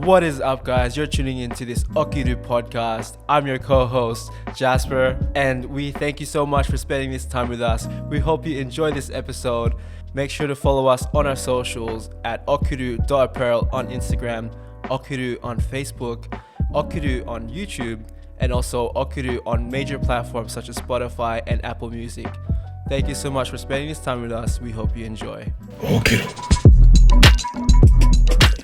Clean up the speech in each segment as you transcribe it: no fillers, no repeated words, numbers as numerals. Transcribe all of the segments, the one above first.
What is up, guys? You're tuning into this Okiru podcast. I'm your co-host, Jasper, and we thank you so much for spending this time with us. We hope you enjoy this episode. Make sure to follow us on our socials at okiru.apparel on Instagram, Okiru on Facebook, Okiru on YouTube, and also Okiru on major platforms such as Spotify and Apple Music. Thank you so much for spending this time with us. We hope you enjoy. Okiru.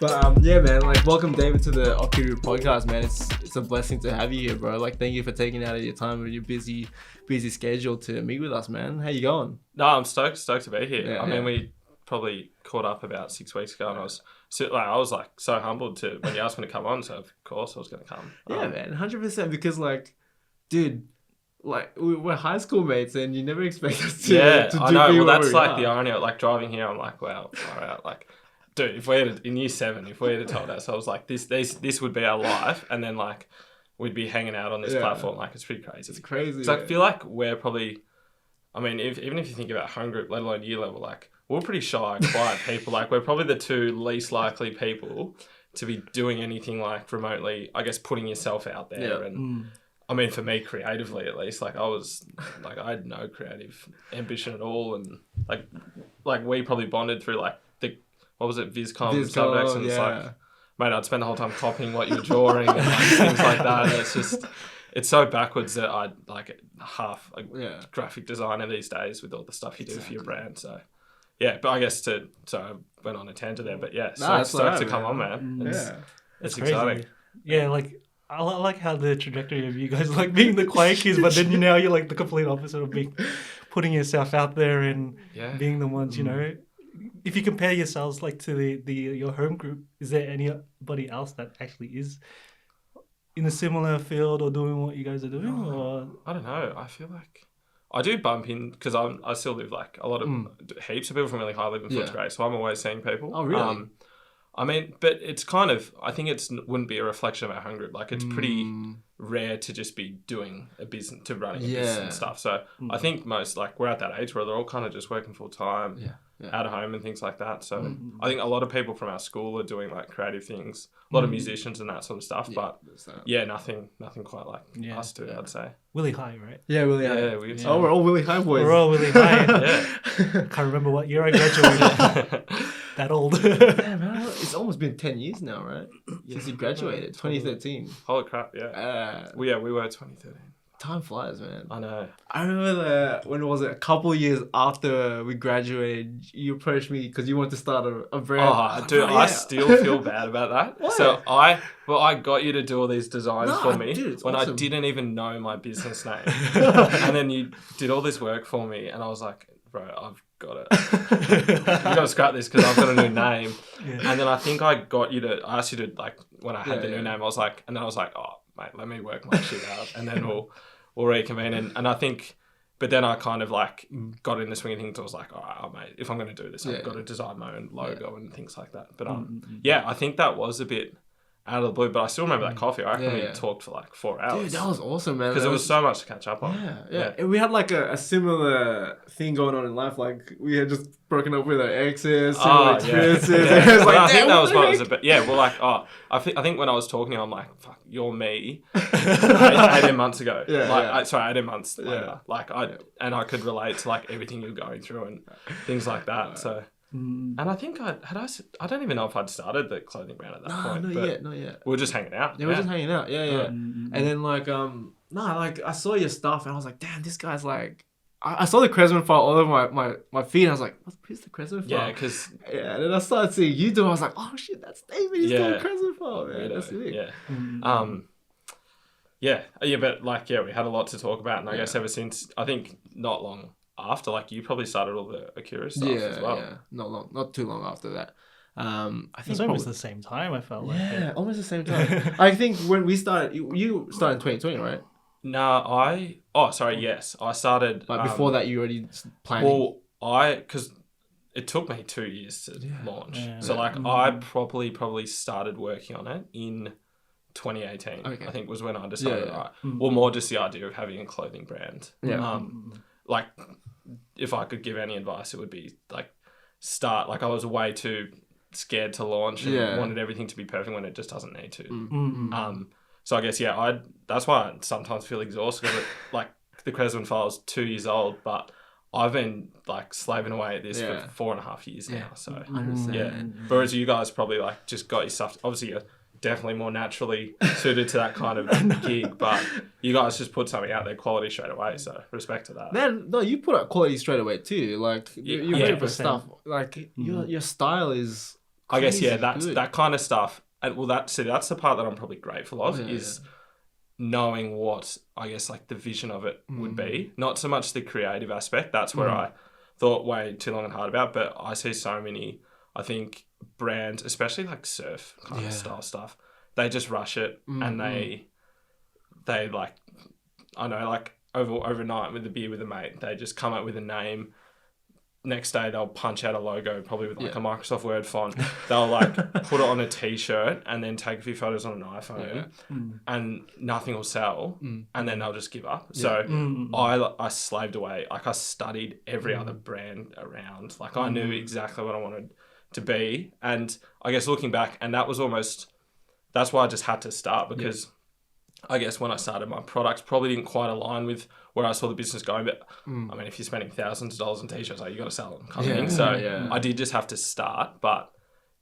But yeah, man, like welcome David to the Okiru podcast, man. It's a blessing to have you here, bro. Like thank you for taking out of your time with your busy schedule to meet with us, man. How you going? No, I'm stoked to be here. Yeah, I mean, we probably caught up about 6 weeks ago, and I was so humbled to when you asked me to come on. So of course I was going to come. Yeah, man, 100%. Because like, dude, like we're high school mates, and you never expect us to. Yeah, to I know. Well, that's like are. the irony. Like driving here, I'm like, wow, all right, like. Dude, if we had in year 7, if we had told us, I was like, this would be our life, and then like we'd be hanging out on this platform, like it's pretty crazy. It's crazy. So I feel like we're probably, I mean, even if you think about home group, let alone year level, like we're pretty shy, quiet people. Like we're probably the two least likely people to be doing anything like remotely. I guess putting yourself out there, and I mean, for me, creatively at least, like I had no creative ambition at all, and like we probably bonded through like what was it, Viscom subjects, and it's like, mate, I'd spend the whole time copying what you were drawing and like, things like that. And it's just, it's so backwards that I'd like half a graphic designer these days with all the stuff you do for your brand. So, yeah, but I guess I went on a tangent there, but yeah, stoked to come on, man. It's exciting. Yeah, like I like how the trajectory of you guys like being the quiet kids, but then now you're like the complete opposite of putting yourself out there and being the ones, you know. If you compare yourselves like to your home group, is there anybody else that actually is in a similar field or doing what you guys are doing? Or I don't know. I feel like I do bump in because I still live like a lot of heaps of people from really high live in Footscray, so I'm always seeing people. Oh, really? I mean, but it's kind of, I think wouldn't be a reflection of our home group. Like it's pretty rare to just be doing a business, to running a business and stuff. So I think most, like we're at that age where they're all kind of just working full time. Out of home and things like that. So I think a lot of people from our school are doing like creative things, a lot of musicians and that sort of stuff. But nothing quite like us two, I'd say. Willie High, right? Yeah, Willie High. Yeah, we're all Willie High boys. We're all Willie High. Can't remember what year I graduated. That old. Yeah, man, it's almost been 10 years now, right? Since you graduated, 2013. Holy crap, yeah. We were 2013. Time flies, man. I know. I remember when was it? A couple of years after we graduated, you approached me because you wanted to start a brand. Oh, dude, I still feel bad about that. What? So I got you to do all these designs for me when awesome. I didn't even know my business name, and then you did all this work for me, and I was like, bro, I've got it. You got to scrap this because I've got a new name. And then I think I asked you to like when I had the new name, I was like, oh mate, let me work my shit out, and then we'll reconvene. And I think, but then I kind of like got in the swing of things. I was like, all right, mate, if I'm going to do this, I've got to design my own logo and things like that. But I think that was a bit out of the blue, but I still remember that coffee. I reckon we talked for like 4 hours. Dude, that was awesome, man. Because there was so much to catch up on. Yeah. And we had like a similar thing going on in life. Like we had just broken up with our exes, similar experiences. Yeah. It was like, I think that was what it was about. Yeah, well, like, I think when I was talking to you, I'm like, fuck, you're me 18 months ago. 18 months later. Like, I could relate to like everything you're going through and things like that. So. And I think I don't even know if I'd started the clothing brand at that point. Not yet. We were just hanging out. Yeah, we were just hanging out. Yeah. And then like, I saw your stuff and I was like, damn, this guy's like, I saw the Cresmond file all over my feed and I was like, who's the Cresmond file? Yeah, because... Yeah, and then I started seeing you do it. I was like, oh shit, that's David. He's doing Cresmond file, man. That's it. Yeah. But like, we had a lot to talk about. And I guess ever since, I think not long after, like you probably started all the Okiru stuff as well. Yeah, not too long after that. I think it's almost the same time. I felt like almost the same time. I think when we started, you started in 2020, right? No, yes, I started. Like before that, you already planning. Well, because it took me 2 years to launch, so like I probably started working on it in 2018. I think was when I decided. Well, more just the idea of having a clothing brand. Like, if I could give any advice, it would be like start. Like I was way too scared to launch and wanted everything to be perfect when it just doesn't need to. So I guess that's why I sometimes feel exhausted. Like the Cresmond file is 2 years old, but I've been like slaving away at this for 4.5 years now. So 100%. whereas you guys probably like just got your stuff. Obviously, you're definitely more naturally suited to that kind of gig, but you guys just put something out there quality straight away. So respect to that. Man, no, you put out quality straight away too. Like you're ready for stuff. Like your style is. I guess crazy that's good. that kind of stuff. And well, that's the part that I'm probably grateful of is knowing what I guess like the vision of it would be. Not so much the creative aspect. That's where I thought way too long and hard about. But I see so many, I think, brands, especially like surf kind of style stuff, they just rush it and they like, I know, like overnight with the beer with a mate, they just come up with a name. Next day they'll punch out a logo probably with like a Microsoft Word font. They'll like put it on a t-shirt and then take a few photos on an iPhone and nothing will sell and then they'll just give up. So I slaved away. Like I studied every other brand around. Like I knew exactly what I wanted to be. And I guess looking back, and that's why I just had to start because I guess when I started, my products probably didn't quite align with where I saw the business going. But I mean, if you're spending thousands of dollars on t-shirts, like you got to sell them, kind of thing. So I did just have to start. But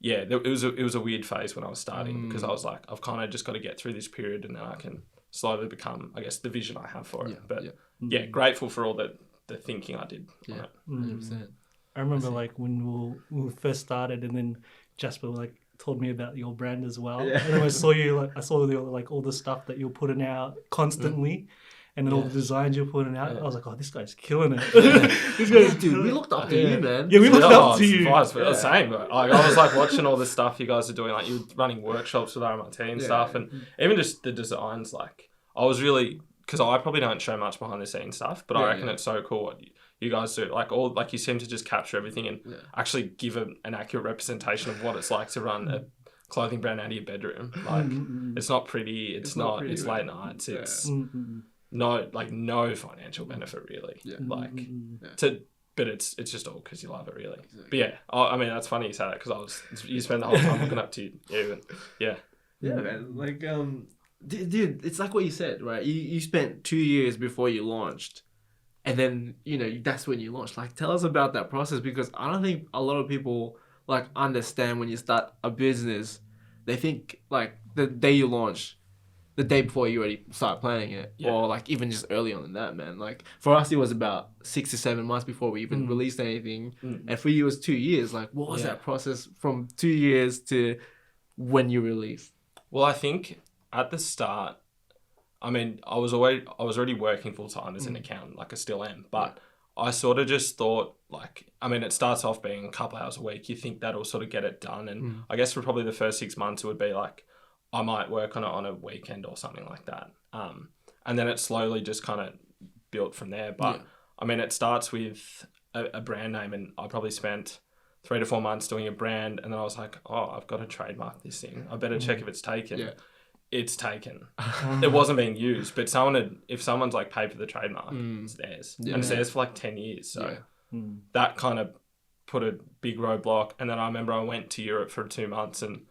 yeah, it was a weird phase when I was starting because I was like, I've kind of just got to get through this period and then I can slowly become, I guess, the vision I have for it. But grateful for all the thinking I did on it. 100%. I remember like when we first started, and then Jasper like told me about your brand as well. And then I saw all the stuff that you're putting out constantly, and then all the designs you're putting out. I was like, oh, this guy's killing it. This guy's Dude, we looked up to you, man. Yeah, we looked up to you. Same, but like, I was like watching all the stuff you guys are doing. Like you were running workshops with RMIT and stuff, and even just the designs. Like I was really, because I probably don't show much behind the scenes stuff, but I reckon it's so cool what you guys do. Like you seem to just capture everything and actually give an accurate representation of what it's like to run a clothing brand out of your bedroom. Like it's not pretty. It's late nights. It's no financial benefit really. But it's just all because you love it really. Exactly. But yeah, I mean that's funny you say that because you spend the whole time looking up to you and man. Like dude, it's like what you said, right? You spent 2 years before you launched. And then, that's when you launch. Like, tell us about that process because I don't think a lot of people, like, understand when you start a business. They think, like, the day you launch, the day before you already start planning it. Yeah. Or, like, even just early on than that, man. Like, for us, it was about 6 to 7 months before we even released anything. And for you, it was 2 years. Like, what was that process from 2 years to when you released? Well, I think at the start, I mean, I was already working full time as an accountant, like I still am. But I sort of just thought, like, I mean, it starts off being a couple hours a week. You think that'll sort of get it done. And I guess for probably the first 6 months, it would be like, I might work on it on a weekend or something like that. And then it slowly just kind of built from there. But I mean, it starts with a brand name, and I probably spent 3 to 4 months doing a brand. And then I was like, oh, I've got to trademark this thing. I better check if it's taken. Yeah. It's taken. It wasn't being used, but if someone's like paid for the trademark, it's theirs. And it's theirs for like 10 years. So that kind of put a big roadblock. And then I remember I went to Europe for 2 months, and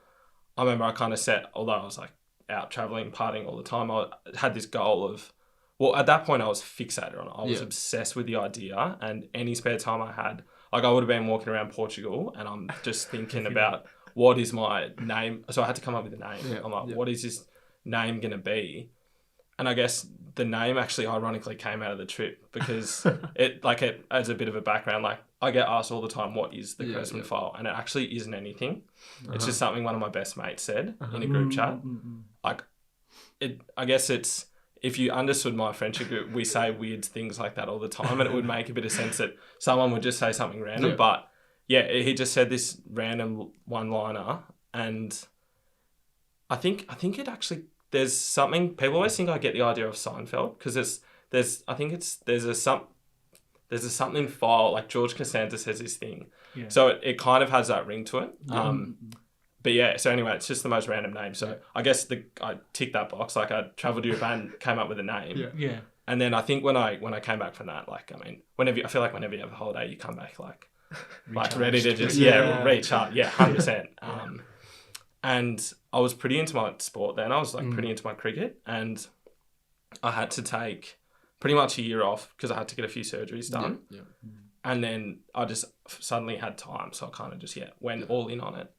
I remember I kind of set, although I was like out traveling, partying all the time, I had this goal of, well, at that point I was fixated on it. I was obsessed with the idea, and any spare time I had, like I would have been walking around Portugal and I'm just thinking about what is my name? So I had to come up with a name. Yeah, I'm like, what is this name going to be? And I guess the name actually ironically came out of the trip because it as a bit of a background, like I get asked all the time, what is the Cresmond file? And it actually isn't anything. It's just something one of my best mates said in a group chat. Like I guess it's, if you understood my friendship group, we say weird things like that all the time, and it would make a bit of sense that someone would just say something random, but he just said this random one-liner, and I think it actually, there's something, people always think I get the idea of Seinfeld because there's a something file, like George Costanza says this thing, so it kind of has that ring to it. But so anyway, it's just the most random name. So I guess I ticked that box. Like I traveled to Japan and came up with a name. And then I think when I came back from that, like, I mean, I feel like whenever you have a holiday, you come back like, like ready to just reach up, 100%. And I was pretty into my sport then. I was like pretty into my cricket, and I had to take pretty much a year off because I had to get a few surgeries done. Yeah. And then I just suddenly had time, so I kind of just went all in on it.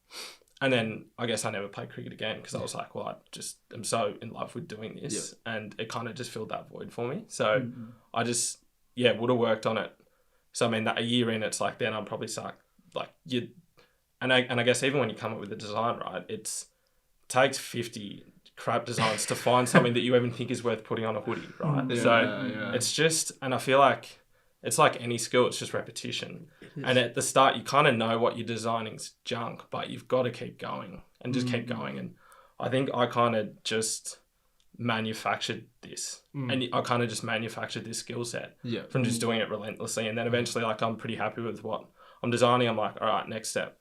And then I guess I never played cricket again because I was like, well, I just am so in love with doing this, and it kind of just filled that void for me. So I just would have worked on it. So I mean, that a year in, it's like then I'll probably start like you. And I guess even when you come up with a design, right, it takes 50 crap designs to find something that you even think is worth putting on a hoodie, right? It's just, and I feel like it's like any skill, it's just repetition. And at the start, you kind of know what you're designing's junk, but you've got to keep going and just keep going. And I think I kind of just manufactured this, and I kind of just manufactured this skill set from just doing it relentlessly. And then eventually, like, I'm pretty happy with what I'm designing. I'm like, all right, next step.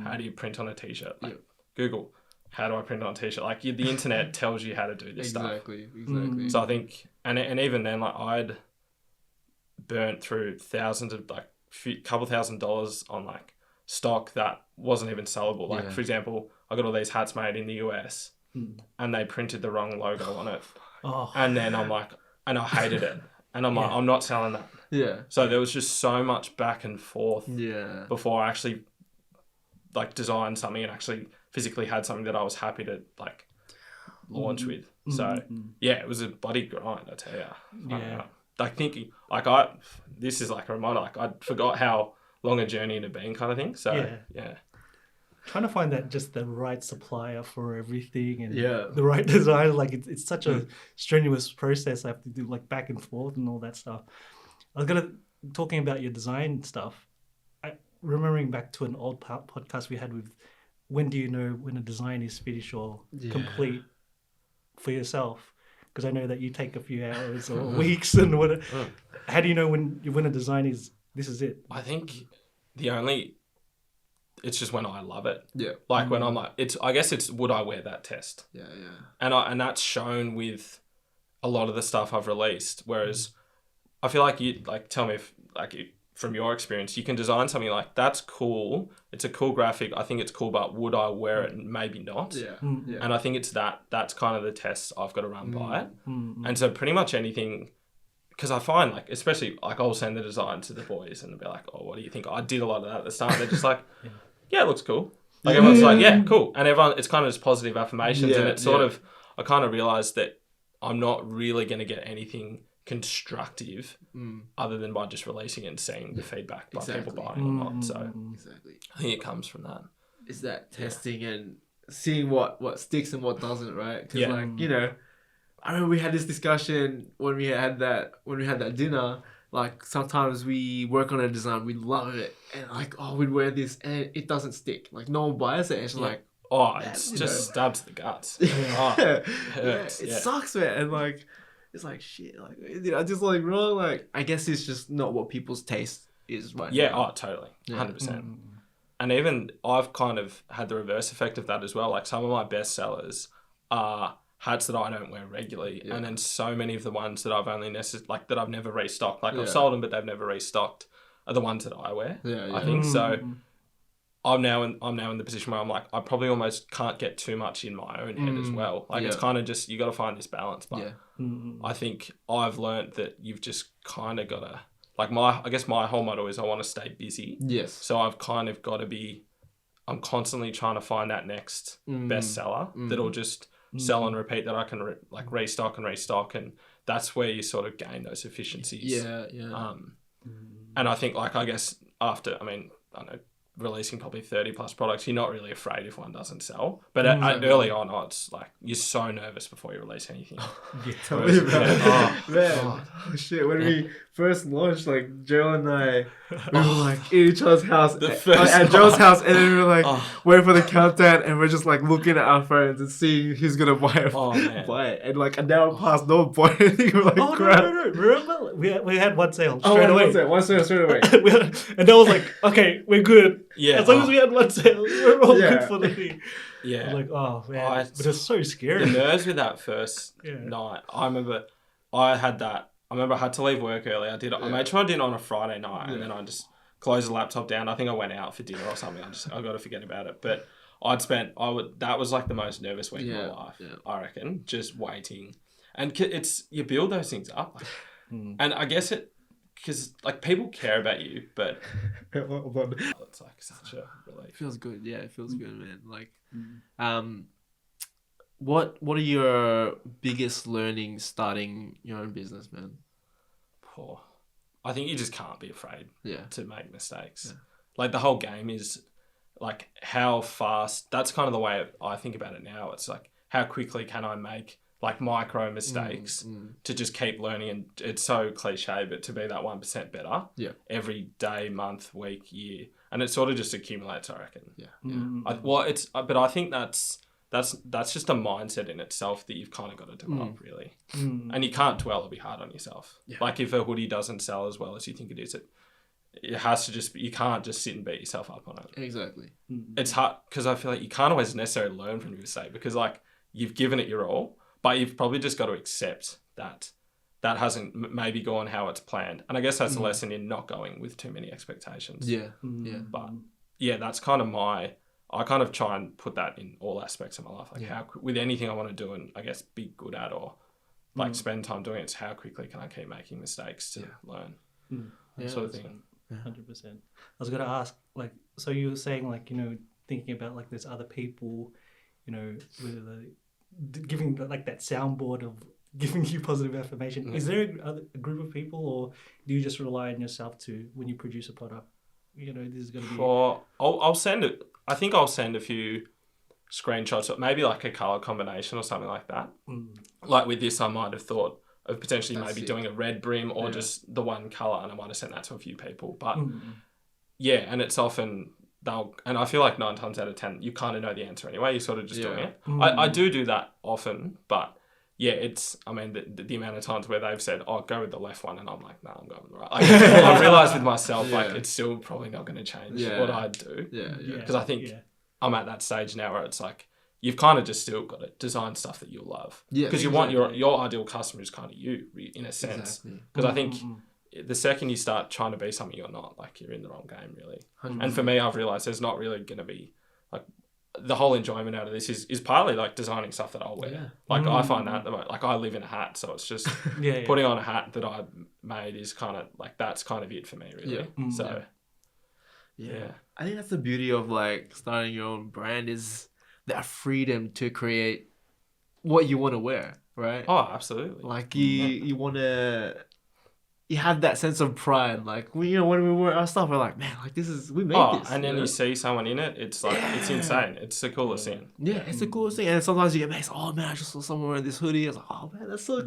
How do you print on a t-shirt? Like, Google, how do I print on a t-shirt? Like, the internet tells you how to do this stuff. Exactly. So I think, and even then, like, I'd burnt through thousands of, like, couple $1,000s on, like, stock that wasn't even sellable. Like, for example, I got all these hats made in the US and they printed the wrong logo on it. And then I'm like, and I hated it. And I'm like, I'm not selling that. Yeah. So there was just so much back and forth before I actually, like, designed something and actually physically had something that I was happy to, like, launch with. So it was a bloody grind, I tell you. Like, thinking, like, this is like a reminder, like, I forgot how long a journey it had been, kind of thing. So trying to find that just the right supplier for everything and the right design, like, it's such a strenuous process. I have to do, like, back and forth and all that stuff. I was talking about your design stuff. Remembering back to an old podcast we had with, when do you know when a design is finished or complete for yourself? Because I know that you take a few hours or weeks and whatever. How do you know when a design is, this is it? I think it's just when I love it. Yeah. Like, when I'm like, I guess it's, would I wear that test? Yeah. And that's shown with a lot of the stuff I've released. Whereas I feel like you, like, tell me if, like, from your experience, you can design something like, that's cool. It's a cool graphic. I think it's cool, but would I wear it? Maybe not. Yeah. And I think it's that's kind of the test I've got to run by it. And so pretty much anything, because I find, like, especially, like, I'll send the design to the boys and they'll be like, oh, what do you think? I did a lot of that at the start. They're just like, yeah, it looks cool. Like, everyone's like, yeah, cool. And everyone, it's kind of just positive affirmations. And it's sort of, I kind of realized that I'm not really going to get anything constructive other than by just releasing it and seeing the feedback by people buying or not. So I think it comes from that. It's that testing and seeing what sticks and what doesn't, right? Because like, you know, I remember we had this discussion when we had that dinner. Like, sometimes we work on a design, we love it, and like, oh, we'd wear this and it doesn't stick. Like, no one buys it. And it's like, oh, it's just stabs the guts. It hurts. It sucks, man. And like, it's like, shit, like, did I just, like, wrong? Like, I guess it's just not what people's taste is right now. Oh, totally. 100%. And even I've kind of had the reverse effect of that as well. Like, some of my best sellers are hats that I don't wear regularly. And then so many of the ones that I've only that I've never restocked. Like, I've sold them, but they've never restocked, are the ones that I wear. I think so. I'm now in the position where I'm like, I probably almost can't get too much in my own head as well. Like, it's kind of just, you got to find this balance. But I think I've learned that you've just kind of got to, like, I guess my whole motto is I want to stay busy. Yes. So I've kind of got to be, I'm constantly trying to find that next bestseller that'll just sell and repeat, that I can restock. And that's where you sort of gain those efficiencies. And I think, like, I guess after, I mean, I don't know, releasing probably 30 plus products, you're not really afraid if one doesn't sell. But early on, it's like, you're so nervous before you release anything. Tell me about it. Oh, shit. When we first launched, like, Gerald and I, we were like in each other's house, at Joe's house, and then we were like waiting for the countdown, and we're just like looking at our phones and seeing who's gonna buy it. And like an hour passed, no one bought anything. We're like, crap. No. Remember, we had one sale straight away. One sale straight away. And that was like, okay, we're good. Yeah. As long as we had one sale, we're all good for the thing. Yeah. I'm like, oh man, but it's so scary. The nerves with that first night. I remember I had that. I remember I had to leave work early. I made sure I did it on a Friday night, and then I just close the laptop down. I think I went out for dinner or something. I got to forget about it. But that was like the most nervous week of my life, I reckon, just waiting. And you build those things up. Like, and I guess because like people care about you, but it's like such a relief. It feels good. Yeah, it feels good, man. Like, what are your biggest learnings starting your own business, man? Poor. I think you just can't be afraid to make mistakes. Yeah. Like the whole game is like how fast. That's kind of the way I think about it now. It's like how quickly can I make like micro mistakes to just keep learning, and it's so cliche, but to be that 1% better every day, month, week, year, and it sort of just accumulates, I reckon. But I think that's just a mindset in itself that you've kind of got to develop, really. And you can't dwell or be hard on yourself. Yeah. Like if a hoodie doesn't sell as well as you think it is, it has to just, you can't just sit and beat yourself up on it. Exactly. It's hard because I feel like you can't always necessarily learn from your mistake because like you've given it your all, but you've probably just got to accept that hasn't maybe gone how it's planned. And I guess that's a lesson in not going with too many expectations. Yeah. But yeah, that's kind of I kind of try and put that in all aspects of my life. Like how, with anything I want to do and I guess be good at or like spend time doing it, it's how quickly can I keep making mistakes to learn. Sort of thing. 100%. I was going to ask, like, so you were saying like, thinking about like there's other people, with giving like that soundboard of giving you positive affirmation. Is there a group of people, or do you just rely on yourself to when you produce a product? This is going to be. I'll send it. I think I'll send a few screenshots, maybe like a color combination or something like that. Like with this, I might have thought of potentially maybe doing a red brim or just the one color, and I might have sent that to a few people. But and it's often. And I feel like 9 times out of 10, you kind of know the answer anyway. You're sort of just doing it. I do that often, but the amount of times where they've said, "Oh, go with the left one," and I'm like, "No, I'm going with the right." Like, I realised with myself, like it's still probably not going to change what I do. Because I think I'm at that stage now where it's like you've kind of just still got to design stuff that you love. Because you want your ideal customer is kind of you in a sense. Because I think. The second you start trying to be something you're not, like you're in the wrong game, really. 100%. And for me, I've realised there's not really going to be like the whole enjoyment out of this is partly like designing stuff that I'll wear. Yeah. Like I find that like I live in a hat, so it's just putting on a hat that I made is kind of like that's kind of it for me, really. So I think that's the beauty of like starting your own brand is that freedom to create what you want to wear, right? Oh, absolutely. Like you want to. You have that sense of pride, like when we wear our stuff, we're like, man, like we made this. And then you see someone in it, it's like it's insane. It's the coolest thing. Yeah, it's the coolest thing. And sometimes you get amazed. Oh man, I just saw someone wearing this hoodie. I was like, oh man, that's so cool.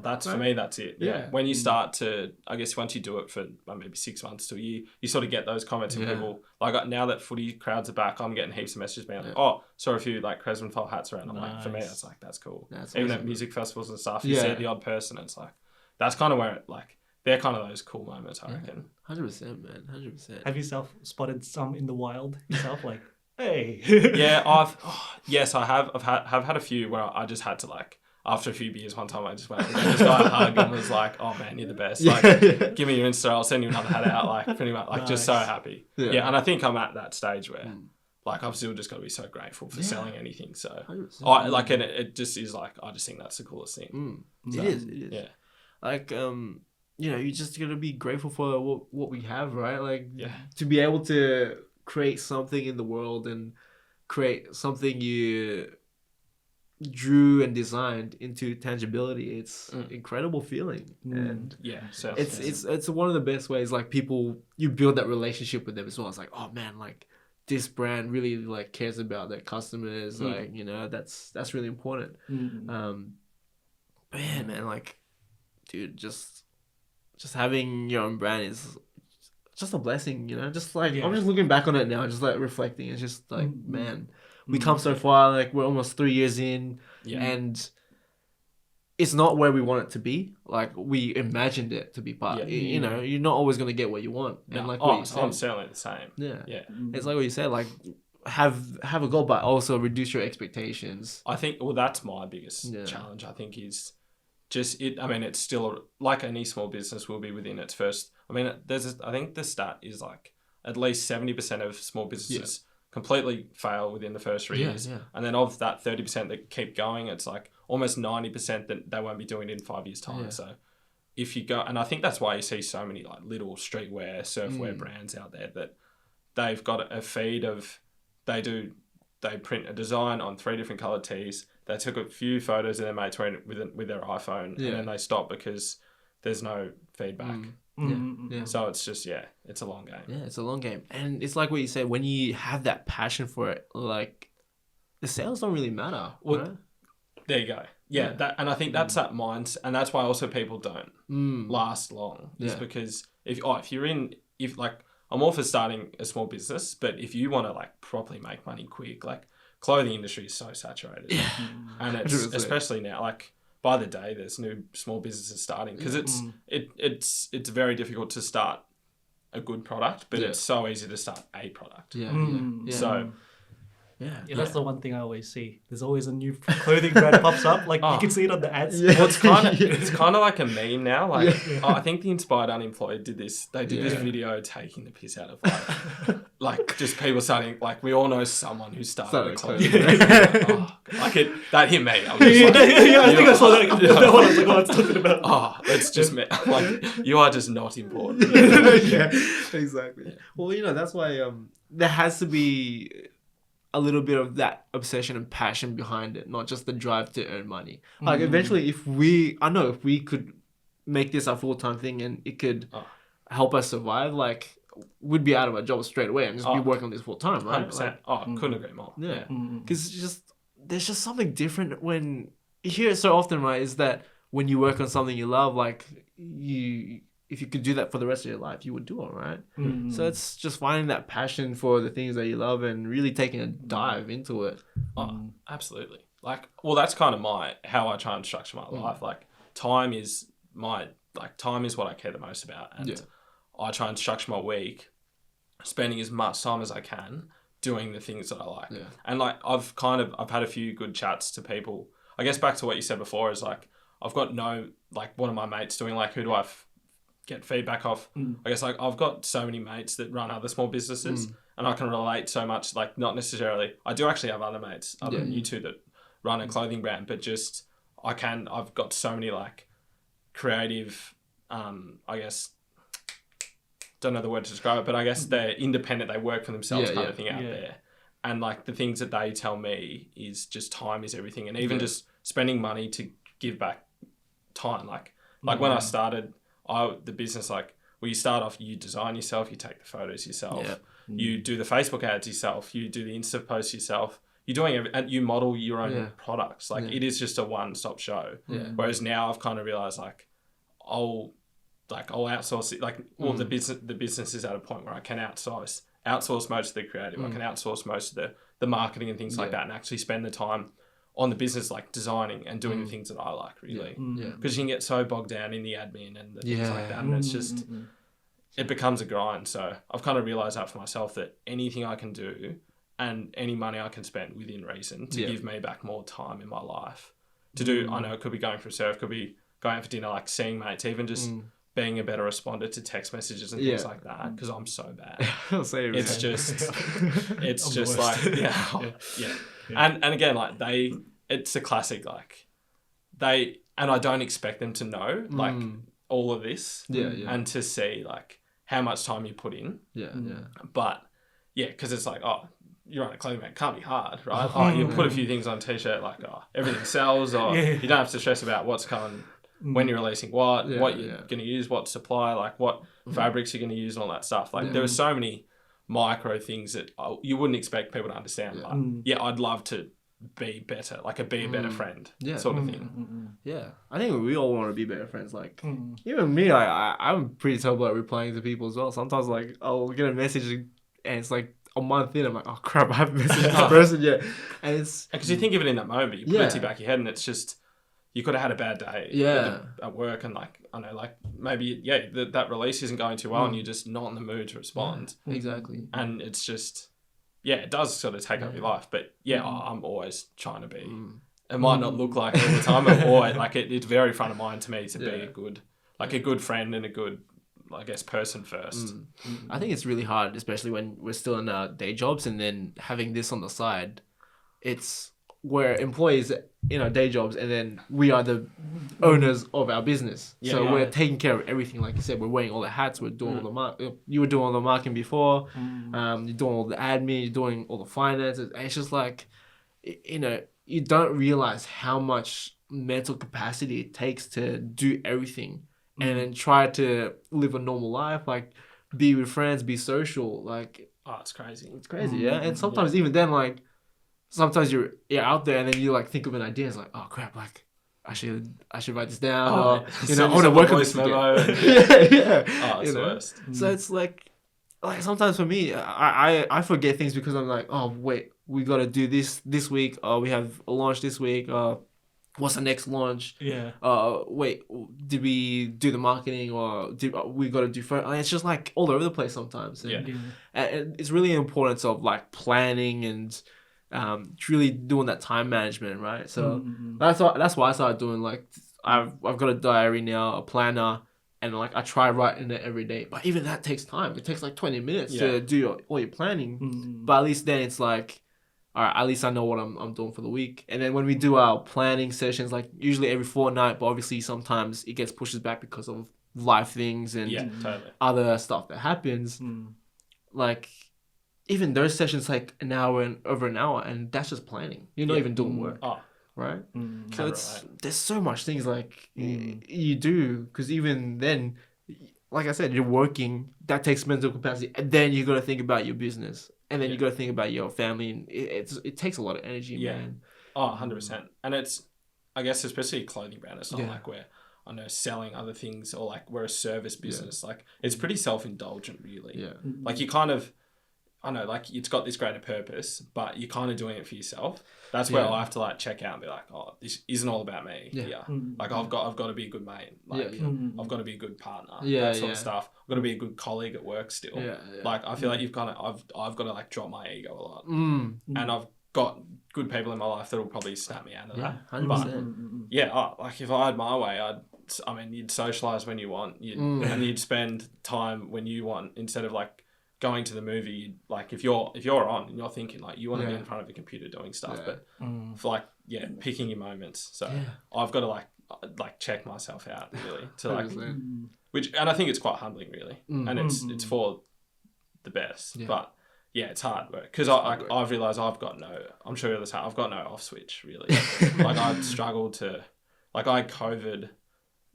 That's right? For me, that's it. Yeah. When you start to, I guess once you do it for maybe 6 months to a year, you sort of get those comments from people. Like now that footy crowds are back, I'm getting heaps of messages being like, oh, saw a few like Cresmond file hats around. I'm like, for me, that's like that's cool. Even at music festivals and stuff, you see the odd person. It's like that's kind of where it like. They're kind of those cool moments, I reckon. 100%, man. 100%. Have you spotted some in the wild yourself? Like, hey. Yeah, I have. I've had a few where I just had to like, after a few beers one time, I just went and gave this guy a hug and was like, oh man, you're the best. Like, give me your Insta, I'll send you another hat out. Like, pretty much, like, just so happy. Yeah, and I think I'm at that stage where, like, I've still just got to be so grateful for selling anything. So, and it just is like, I just think that's the coolest thing. So, it is. Yeah. Like, you just gotta be grateful for what we have, right? Like, to be able to create something in the world and create something you drew and designed into tangibility. It's an incredible feeling, and it's one of the best ways. Like you build that relationship with them as well. It's like, oh man, like this brand really like cares about their customers. Like that's really important. Man, like, dude, just having your own brand is just a blessing, just like I'm just looking back on it now, just like reflecting. It's just like, man, we come so far, like we're almost 3 years in and it's not where we want it to be. Like we imagined it to be part, you're not always going to get what you want. No. And like what you said, I'm certainly the same. Yeah. It's like what you said, like have a goal, but also reduce your expectations. I think, that's my biggest challenge, I think, is just it's still like any small business will be within its first. I mean, I think the stat is like at least 70% of small businesses completely fail within the first 3 years. Yeah. And then of that 30% that keep going, it's like almost 90% that they won't be doing it in 5 years' time. Yeah. So if you go, and I think that's why you see so many like little streetwear, surfwear brands out there that they've got a feed of, they print a design on 3 different coloured tees. They took a few photos of their mates wearing it with their iPhone, and then they stop because there's no feedback. Yeah. So it's just, it's a long game. Yeah, it's a long game. And it's like what you said, when you have that passion for it, like the sales don't really matter. Well, right? There you go. Yeah, that, and I think that's that mindset, and that's why also people don't last long. Is because if I'm all for starting a small business, but if you want to like properly make money quick, like clothing industry is so saturated, and it's 100%. Especially now, like by the day, there's new small businesses starting because it's very difficult to start a good product, but it's so easy to start a product. So. Yeah, that's the one thing I always see. There's always a new clothing brand pops up. Like you can see it on the ads. Well, it's kind of like a meme now. Like I think the Inspired Unemployed did this. They did this video taking the piss out of like just people starting. Like we all know someone who started a clothing brand. That hit me. I think I saw that. That one I was like, oh, it's talking about. It's just me. Like you are just not important. Exactly. Yeah. Well, that's why there has to be a little bit of that obsession and passion behind it, not just the drive to earn money. Like eventually if we could make this our full-time thing and it could help us survive, like we'd be out of a job straight away and just be working on this full-time, right? 100%. Like, couldn't agree more. Yeah. Because there's just something different when you hear it so often, right? Is that when you work on something you love, like if you could do that for the rest of your life, you would do it, right? So it's just finding that passion for the things that you love and really taking a dive into it. Absolutely. Like, well, that's kind of how I try and structure my life. Like, time is what I care the most about, and I try and structure my week, spending as much time as I can doing the things that I like. And like, I've had a few good chats to people. I guess back to what you said before is like, I've got one of my mates doing like, who do I get feedback off? I guess like I've got so many mates that run other small businesses and I can relate so much, like not necessarily, I do actually have other mates other than you two that run a clothing brand, but just I've got so many like creative, I guess, don't know the word to describe it, but I guess they're independent, they work for themselves kind of thing out there. And like the things that they tell me is just time is everything. And even just spending money to give back time. Like when I started the business, like, well, you start off, you design yourself, you take the photos yourself, you do the Facebook ads yourself, you do the Insta posts yourself, you're doing and you model your own products. Like it is just a one-stop show. Whereas now I've kind of realized like I'll outsource it. Like the business is at a point where I can outsource most of the creative. I can outsource most of the marketing and things like that, and actually spend the time on the business, like designing and doing the things that I like, really. Because you can get so bogged down in the admin and the things like that, and it's just, it becomes a grind. So I've kind of realised that for myself, that anything I can do and any money I can spend within reason to give me back more time in my life to do, I know it could be going for a surf, could be going out for dinner, like seeing mates, even just being a better responder to text messages and things like that, because I'm so bad. It's just like, And again, like it's a classic, like and I don't expect them to know like all of this and to see like how much time you put in. But because it's like, you're on a clothing brand, can't be hard, right? You put a few things on a t-shirt, like everything sells, or you don't have to stress about what's coming, when you're releasing what you're going to use, what supply, like what fabrics you're going to use and all that stuff. Like there are so many micro things that you wouldn't expect people to understand. But I'd love to be better, like be a better friend, sort of thing. I think we all want to be better friends. Like even me, I'm pretty terrible at replying to people as well. Sometimes like I'll get a message and it's like a month in, I'm like, oh crap, I haven't messaged this person yet. And it's because you think of it in that moment, but you put it to the back of your head, and it's just, you could have had a bad day at work, and like, I know, like maybe that release isn't going too well, and you're just not in the mood to respond. Exactly. And it's just, it does sort of take up your life. But I'm always trying to be. It might not look like it all the time, but always, like it's very front of mind to me to be a good friend and a good I guess, person first. I think it's really hard, especially when we're still in our day jobs and then having this on the side. It's we're employees in our day jobs, and then we are the owners of our business. So we're taking care of everything. Like you said, we're wearing all the hats. We're doing all the you were doing all the marketing before. You're doing all the admin. You're doing all the finances. And it's just like, you don't realize how much mental capacity it takes to do everything, and then try to live a normal life, like be with friends, be social. Like, it's crazy. It's crazy, yeah. And sometimes even then, like, sometimes you're out there and then you like think of an idea. It's like, oh crap, like I should write this down. Or I want to work on this memo. It's the worst. So it's like sometimes for me, I forget things because I'm like, oh wait, we got to do this week. We have a launch this week. What's the next launch? Yeah. Wait, did we do the marketing, or did we got to do first? It's just like all over the place sometimes. And it's really important of like planning and really doing that time management, right? So that's why I started doing, like, I've got a diary now, a planner, and like I try writing it every day. But even that takes time. It takes like 20 minutes to do all your planning. But at least then it's like, all right, at least I know what I'm doing for the week. And then when we do our planning sessions, like usually every fortnight, but obviously sometimes it gets pushed back because of life things and other stuff that happens. Like, even those sessions take an hour and over an hour, and that's just planning. You're not even doing work, right? So there's so much things like you do, because even then, like I said, you're working. That takes mental capacity, and then you got to think about your business, and then you got to think about your family, and it takes a lot of energy, man. 100%. And it's, I guess, especially a clothing brand. It's not like we're, I know, selling other things, or like we're a service business. Like, it's pretty self-indulgent, really. Like, you kind of, I know, like, it's got this greater purpose, but you're kind of doing it for yourself. That's where I have to like check out and be like, oh, this isn't all about me. Like, I've got to be a good mate. Like, I've got to be a good partner. That sort of stuff. I've got to be a good colleague at work still. Like, I feel like I've got to like drop my ego a lot. And I've got good people in my life that will probably snap me out of that. 100%. But like, if I had my way, you'd socialize when you want, and you'd spend time when you want, instead of like going to the movie. Like, if you're on and you're thinking like you want to be in front of a computer doing stuff, but for like picking your moments. So I've got to like check myself out, really, to like and I think it's quite humbling, really, and it's for the best. But it's hard work, because I've realized I've got no off switch, really. Like, I'd struggled to, like, I had COVID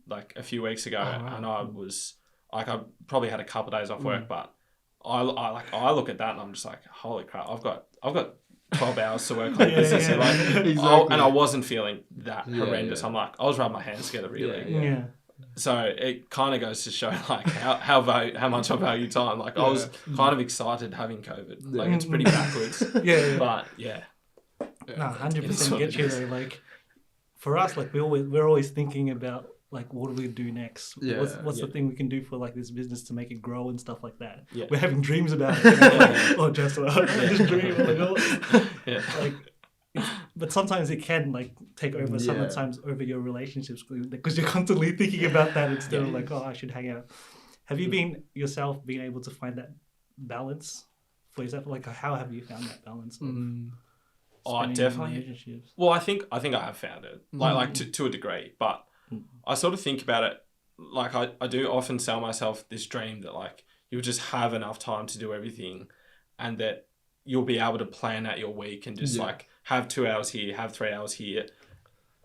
like a few weeks ago, and I was like, I probably had a couple of days off work, but I look at that and I'm just like, holy crap, I've got 12 hours to work on business. And I wasn't feeling that horrendous. I'm like, I was rubbing my hands together, really. So it kind of goes to show like how much I value time. Like, I was kind of excited having COVID. Like, it's pretty backwards. But no, 100% get you though. Like, for us, like, we're always thinking about, like, what do we do next? What's the thing we can do for like this business to make it grow and stuff like that? We're having dreams about it. Like, just dream. Like, but sometimes it can like take over. Sometimes over your relationships, because you're constantly thinking about that instead of like, oh, I should hang out. Have you been able to find that balance for yourself? Like, how have you found that balance? Definitely. Relationships? Well, I think I have found it, like to a degree, but I sort of think about it, like, I do often sell myself this dream that like you'll just have enough time to do everything, and that you'll be able to plan out your week and just like have 2 hours here, have 3 hours here.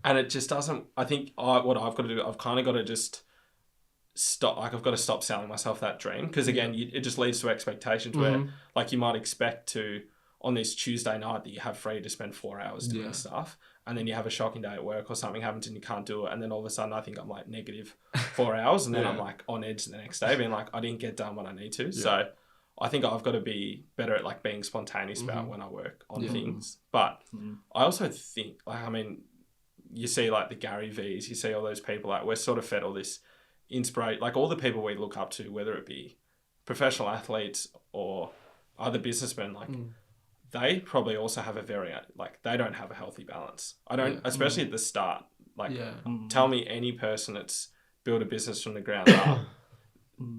And it just doesn't, I think what I've got to do, I've kind of got to just stop, like, I've got to stop selling myself that dream. Because again, it just leads to expectations where like you might expect to, on this Tuesday night, that you have free to spend 4 hours doing stuff. And then you have a shocking day at work or something happens and you can't do it. And then all of a sudden I think I'm like negative 4 hours. And then I'm like on edge the next day being like, I didn't get done what I need to. So I think I've got to be better at like being spontaneous about when I work on things. But I also think, like, I mean, you see like the Gary V's, you see all those people, like, we're sort of fed all this inspiration, like all the people we look up to, whether it be professional athletes or other businessmen, like they probably also have a very, like, they don't have a healthy balance. I don't, especially at the start, like tell me any person that's built a business from the ground up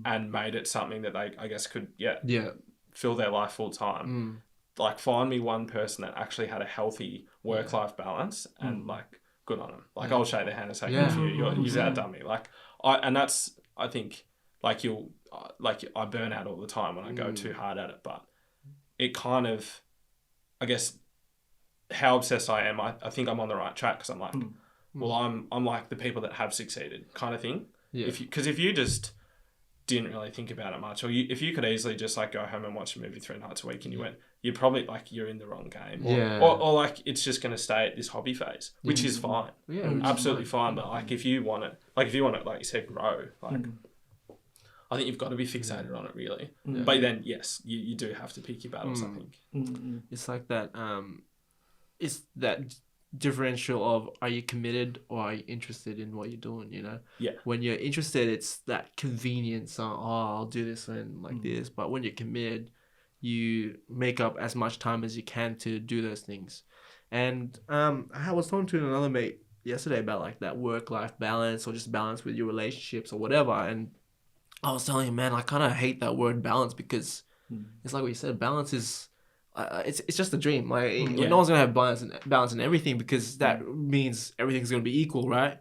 and made it something that they, I guess, could Yeah. fill their life full time. Like, find me one person that actually had a healthy work-life balance, and like, good on them. Like, I'll shake their hand and say, good for you. You've outdone me. Like, I think, like, I burn out all the time when I go too hard at it, but it kind of, I guess, how obsessed I am, I think I'm on the right track, because I'm like, well, I'm like the people that have succeeded kind of thing. Yeah. Because if you just didn't really think about it much, or if you could easily just like go home and watch a movie 3 nights a week, and you went, you're probably like, you're in the wrong game. Or like, it's just going to stay at this hobby phase, which is fine. Yeah, absolutely fine. But like, if you want it, like you said, grow, like, I think you've got to be fixated on it, really. But then, yes, you do have to pick your battles, I think. It's like that, it's that differential of, are you committed or are you interested in what you're doing, you know? Yeah. When you're interested, it's that convenience on, I'll do this and like this. But when you're committed, you make up as much time as you can to do those things. And I was talking to another mate yesterday about like that work-life balance, or just balance with your relationships or whatever. And I was telling him, man, I kind of hate that word balance, because it's like what you said, balance is, it's just a dream. Like, no one's gonna have balance in everything, because that means everything's gonna be equal, right?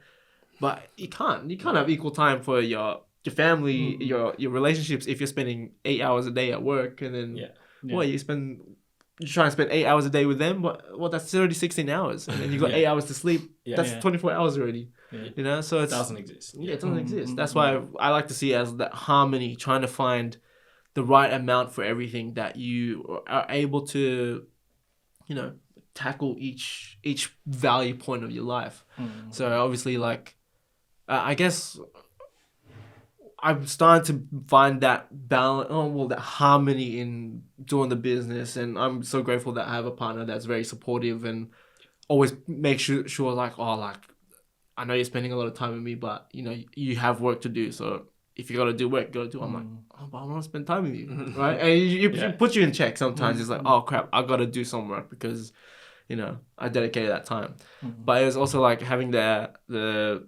But you can't have equal time for your family, your relationships, if you're spending 8 hours a day at work, and then you try and spend 8 hours a day with them. Well, that's already 16 hours, and then you got 8 hours to sleep. That's 24 hours already. You know, so it doesn't exist. Yeah, it doesn't exist. That's why I like to see it as that harmony, trying to find the right amount for everything, that you are able to, you know, tackle each value point of your life. So obviously, like, I guess I'm starting to find that balance, that harmony in doing the business, and I'm so grateful that I have a partner that's very supportive and always makes sure like, I know you're spending a lot of time with me, but you know, you have work to do, so if you gotta do work, you gotta do. I'm like, but I want to spend time with you, right? And it puts you in check sometimes. It's like, oh crap, I gotta do some work, because, you know, I dedicated that time. But it was also like having the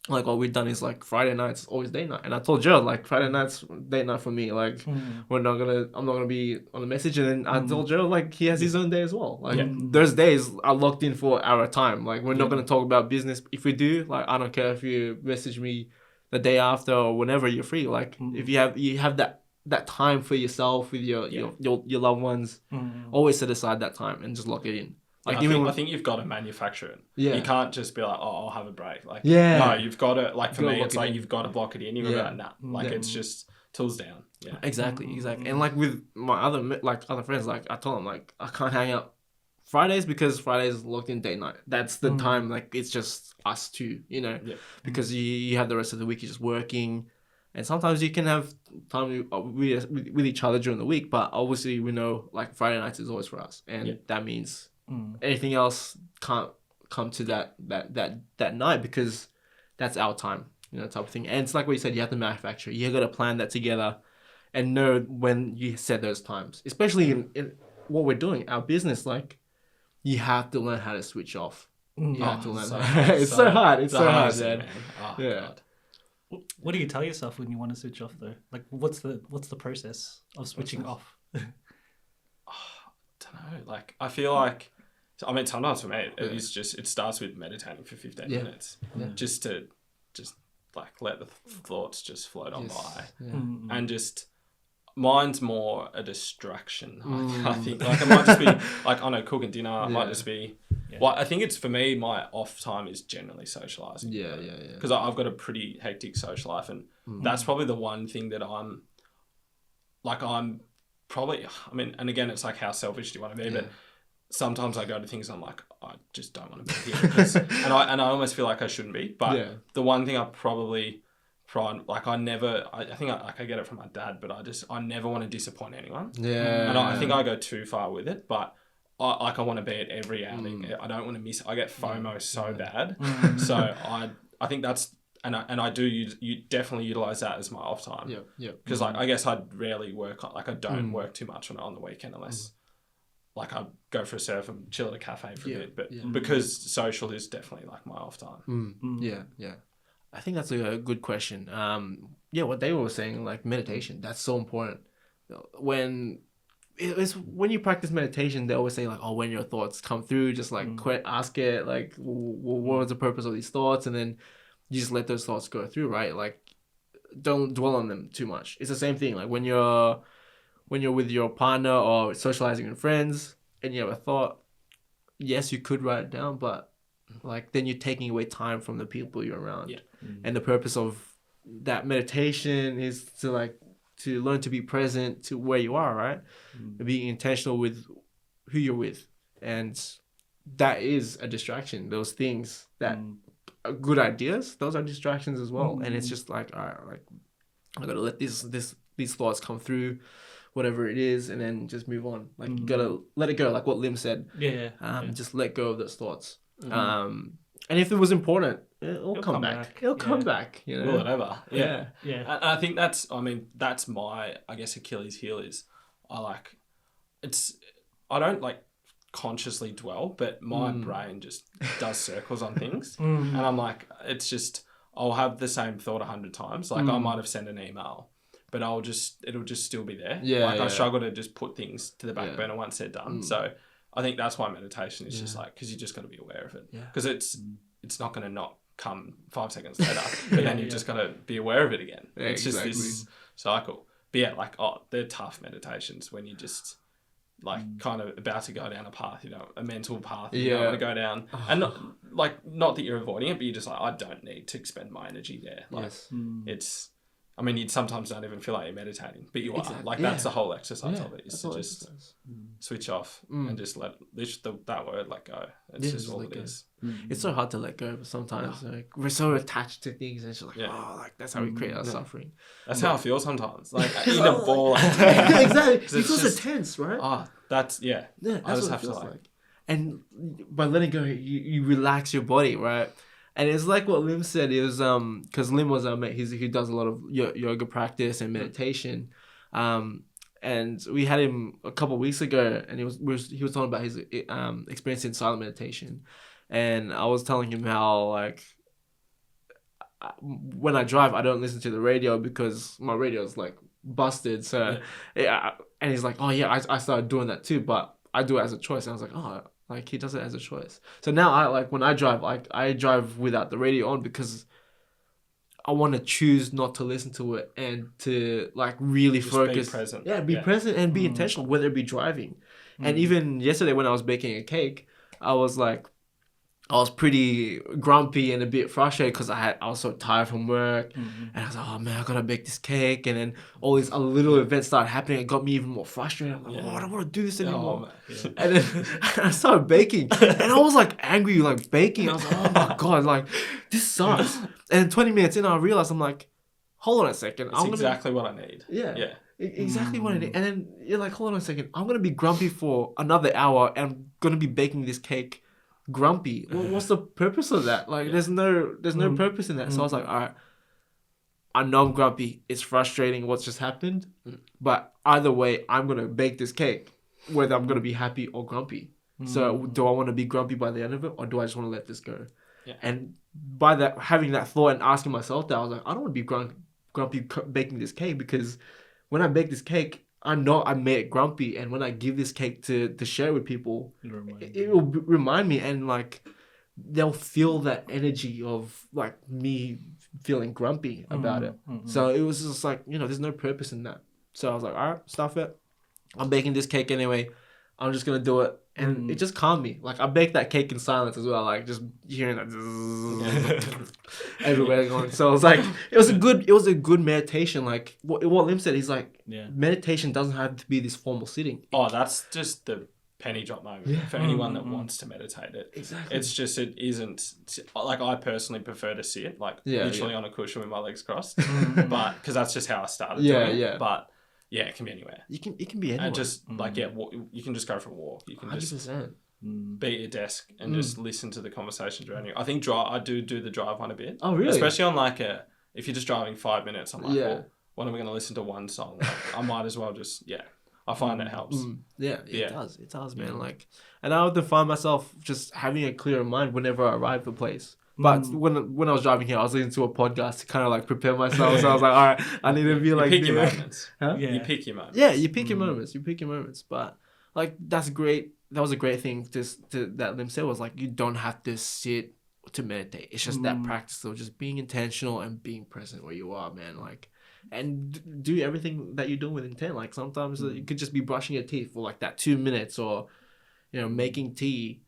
like, what we've done is like Friday nights always date night, and I told Gerald, like, Friday nights date night for me. Like, I'm not gonna be on the message, and then I told Gerald, like, he has his own day as well. Like, those days are locked in for our time. Like, we're not gonna talk about business. If we do, like, I don't care if you message me the day after or whenever you're free. Like, if you have that time for yourself with your loved ones, always set aside that time and just lock it in. Like, I think you've got to manufacture it. You can't just be like, oh, I'll have a break. Like, no, you've got to, like, for me, it's like, you've got to block it in. You've got to, like, it's just tools down. Yeah. Exactly. And like, with my other friends, like, I told them, like, I can't hang out Fridays, because Fridays is locked in date night. That's the time, like, it's just us two, you know, because you have the rest of the week, you're just working. And sometimes you can have time with each other during the week, but obviously we know, like, Friday nights is always for us. And that means anything else can't come to that night, because that's our time, you know, type of thing. And it's like what you said, you have to manufacture. You got to plan that together and know when you set those times, especially in what we're doing, our business. Like, you have to learn how to switch off. You have to learn. It's so hard. It's so hard, man. God. What do you tell yourself when you want to switch off, though? Like, what's the process of switching off? I don't know. Like, I feel like, I mean, sometimes for me, it starts with meditating for 15 minutes, just to like let the thoughts just float on by, and just, mine's more a distraction. I think, like, it might just be like, I know, cooking dinner. It might just be. Well, I think it's, for me, my off time is generally socializing. Because I've got a pretty hectic social life, and that's probably the one thing that I'm probably, I mean, and again, it's like, how selfish do you want to be? But sometimes I go to things and I'm like, I just don't want to be here. and I almost feel like I shouldn't be. But the one thing I probably like, I think I get it from my dad, but I never want to disappoint anyone. And I think I go too far with it, but I want to be at every outing. I don't want to miss. I get FOMO so bad. So I think that's, and I do you definitely utilize that as my off time. Because like, I guess I'd rarely work on, like, I don't work too much on the weekend, unless like I go for a surf and chill at a cafe for a bit. But because social is definitely like my off time. I think that's a good question. Yeah, what they were saying, like meditation, that's so important. When when you practice meditation, they always say like, oh, when your thoughts come through, just like ask it, like, what was the purpose of these thoughts, and then you just let those thoughts go through, right? Like, don't dwell on them too much. It's the same thing. Like when you're with your partner or socializing with friends, and you have a thought, yes, you could write it down, but like then you're taking away time from the people you're around. Yeah. And the purpose of that meditation is to learn to be present to where you are, right? Being intentional with who you're with. And that is a distraction. Those things that are good ideas, those are distractions as well. And it's just like, all right, like I gotta let these thoughts come through, whatever it is, and then just move on. Like you gotta let it go, like what Lim said. Just let go of those thoughts. And if it was important, it'll come back. It'll come back, you know. Will it ever? Yeah. And I think that's my, I guess, Achilles heel is I don't like consciously dwell, but my brain just does circles on things. And I'm like, it's just, I'll have the same thought 100 times. Like I might have sent an email, but it'll just still be there. I struggle to just put things to the back burner once they're done. So I think that's why meditation is just like, because you just got to be aware of it. Because it's not going to not come 5 seconds later, but then you just got to be aware of it again. It's just this cycle. But yeah, like, they're tough meditations when you just like kind of about to go down a path, you know, a mental path you don't want to go down. And not that you're avoiding it, but you're just like, I don't need to expend my energy there. Like it's, I mean, you'd sometimes don't even feel like you're meditating, but you are. Like, that's the whole exercise of it, is to just switch off and just let that word let go. It's just all it is. It's so hard to let go, but sometimes like, we're so attached to things, and it's just like, oh, like that's how we create our suffering. That's how I feel sometimes. Like, in a ball. Like, exactly. It feels so tense, right? That's, that's I just what have it to feels like. And by letting go, you relax your body, right? And it's like what Lim said. It was because Lim was our mate. He does a lot of yoga practice and meditation, and we had him a couple of weeks ago, and he was talking about his experience in silent meditation, and I was telling him how like when I drive, I don't listen to the radio because my radio is like busted. So and he's like, oh yeah, I started doing that too, but I do it as a choice. And I was like, oh. Like, he does it as a choice. So now when I drive, like, I drive without the radio on because I want to choose not to listen to it and to, like, really just focus. Be present. Yeah, be present and be intentional, whether it be driving. And even yesterday when I was baking a cake, I was pretty grumpy and a bit frustrated because I was so tired from work, and I was like, oh man, I gotta bake this cake, and then all these little events started happening. It got me even more frustrated. I'm like, I don't want to do this anymore. And then I started baking, and I was like angry, like baking. I was like, oh my god, like this sucks. And 20 minutes in, I realized I'm like, hold on a second. It's exactly what I need. Yeah. Exactly what I need. And then you're like, hold on a second. I'm gonna be grumpy for another hour, and I'm gonna be baking this cake grumpy. What's the purpose of that? Like, there's no purpose in that. So I was like, all right, I know I'm grumpy. It's frustrating what's just happened, but either way, I'm gonna bake this cake, whether I'm gonna be happy or grumpy. So do I want to be grumpy by the end of it, or do I just want to let this go? And by that, having that thought and asking myself that, I was like, I don't want to be grumpy baking this cake, because when I bake this cake, I know I made it grumpy, and when I give this cake to share with people, it will remind me, and like they'll feel that energy of like me feeling grumpy about it. So it was just like, there's no purpose in that. So I was like, all right, stuff it. I'm baking this cake anyway. I'm just gonna do it, and it just calmed me. Like, I baked that cake in silence as well, like just hearing that everywhere going. So I was like, it was a good meditation. Like what Lim said, he's like, meditation doesn't have to be this formal sitting. Oh, that's just the penny drop moment for anyone that wants to meditate it. Exactly. It's just, it isn't like, I personally prefer to sit like literally on a cushion with my legs crossed, but because that's just how I started doing it. But yeah, it can be anywhere. It can be anywhere. And just like, you can just go for a walk. You can 100%. Just be at your desk and just listen to the conversations around you. I think I do the drive one a bit. Oh, really? Especially on like if you're just driving 5 minutes, I'm like, well, when am I going to listen to one song? Like, I might as well just, I find it helps. It does. It does, man. Like, and I would find myself just having a clearer mind whenever I arrive at a place. But when I was driving here, I was listening to a podcast to kind of like prepare myself. So I was like, all right, I need to be like... You pick your moments. Huh? Yeah. You pick your moments. Yeah, you pick your moments. You pick your moments. But like, that's great. That was a great thing that Lim said, was like, you don't have to sit to meditate. It's just that practice of just being intentional and being present where you are, man. Like, and do everything that you're doing with intent. Like, sometimes you could just be brushing your teeth for like that 2 minutes, or, you know, making tea.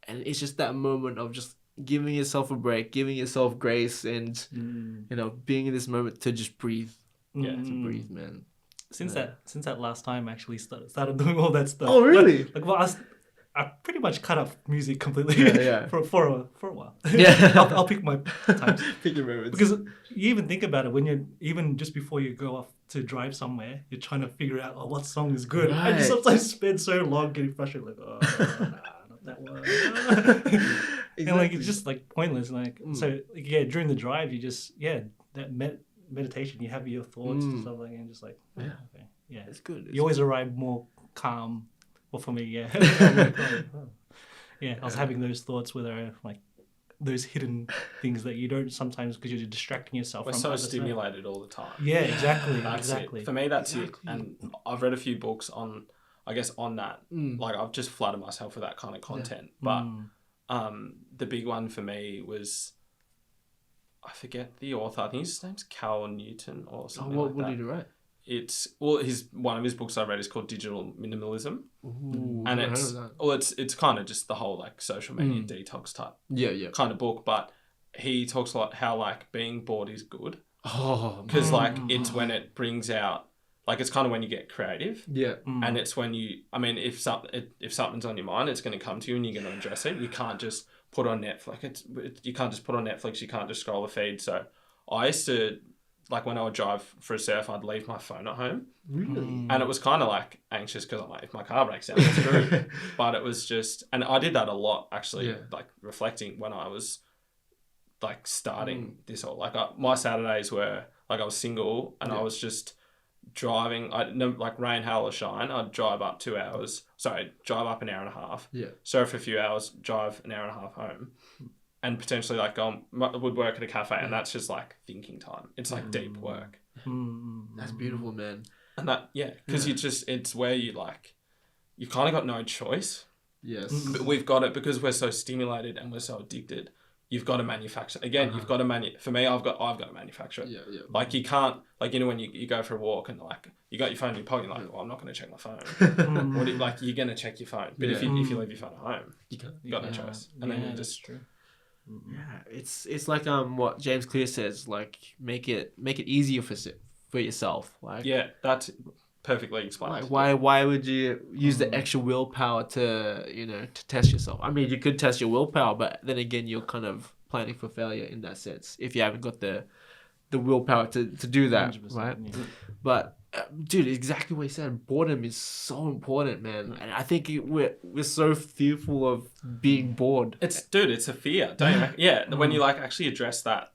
And it's just that moment of just giving yourself a break, giving yourself grace, and, you know, being in this moment to just breathe. Yeah, to breathe, man. Since that last time, I actually started doing all that stuff. Oh, really? I pretty much cut off music completely. Yeah. for a while. Yeah. I'll pick my times. Pick your moments. Because you even think about it, when you're, even just before you go off to drive somewhere, you're trying to figure out, what song is good. Right. And you sometimes spend so long getting frustrated, like, not that one. Exactly. And like, it's just like pointless. Like, so yeah, during the drive, you just, that meditation, you have your thoughts and stuff like that, and just like, okay, it's good. You always arrive more calm. Well, for me, yeah. I was having those thoughts where they're like those hidden things that you don't sometimes, because you're distracting yourself. We're from so stimulated all the time. Yeah, exactly. That's exactly. it. For me, that's it. And I've read a few books on that. Like, I've just flooded myself with that kind of content. But the big one for me was, I forget the author. I think his name's Cal Newton or something like that. What did he write? It's one of his books I read is called Digital Minimalism. Ooh, and it's kind of just the whole like social media detox type kind of book, but he talks a lot how like being bored is good. Because like it's when it brings out, like, it's kind of when you get creative. And it's when if something's on your mind, it's going to come to you and you're going to address it. You can't just put on Netflix. You can't just put on Netflix. You can't just scroll the feed. So I used to, like, when I would drive for a surf, I'd leave my phone at home. Really? And it was kind of like anxious, because I'm like, if my car breaks down, it's screwed. But it was just, and I did that a lot actually, like reflecting when I was like starting this whole, like my Saturdays were like, I was single and I was just driving, like rain, hail or shine, I'd drive up an hour and a half, surf a few hours, drive an hour and a half home. And potentially like would work at a cafe, and that's just like thinking time. It's like deep work. That's beautiful, man. And that, because it's where you like, you kind of got no choice. Yes. But we've got it because we're so stimulated and we're so addicted. You've got to manufacture. Again, you've got to for me, I've got to manufacture it. Yeah. Like, you can't, like, you know, when you go for a walk and like you got your phone in your pocket, you're like, well, I'm not going to check my phone. What do you, like, you're going to check your phone. But if you leave your phone at home, you got no choice. And then you just... True. Yeah, it's like what James Clear says, like, make it easier for yourself. Like, that's perfectly explained. Like, why would you use the extra willpower to test yourself? I mean, you could test your willpower, but then again, you're kind of planning for failure in that sense if you haven't got the willpower to do that, right? Yeah. But dude, exactly what you said. Boredom is so important, man. And I think we're so fearful of being bored. It's a fear, don't you? Yeah, when you like actually address that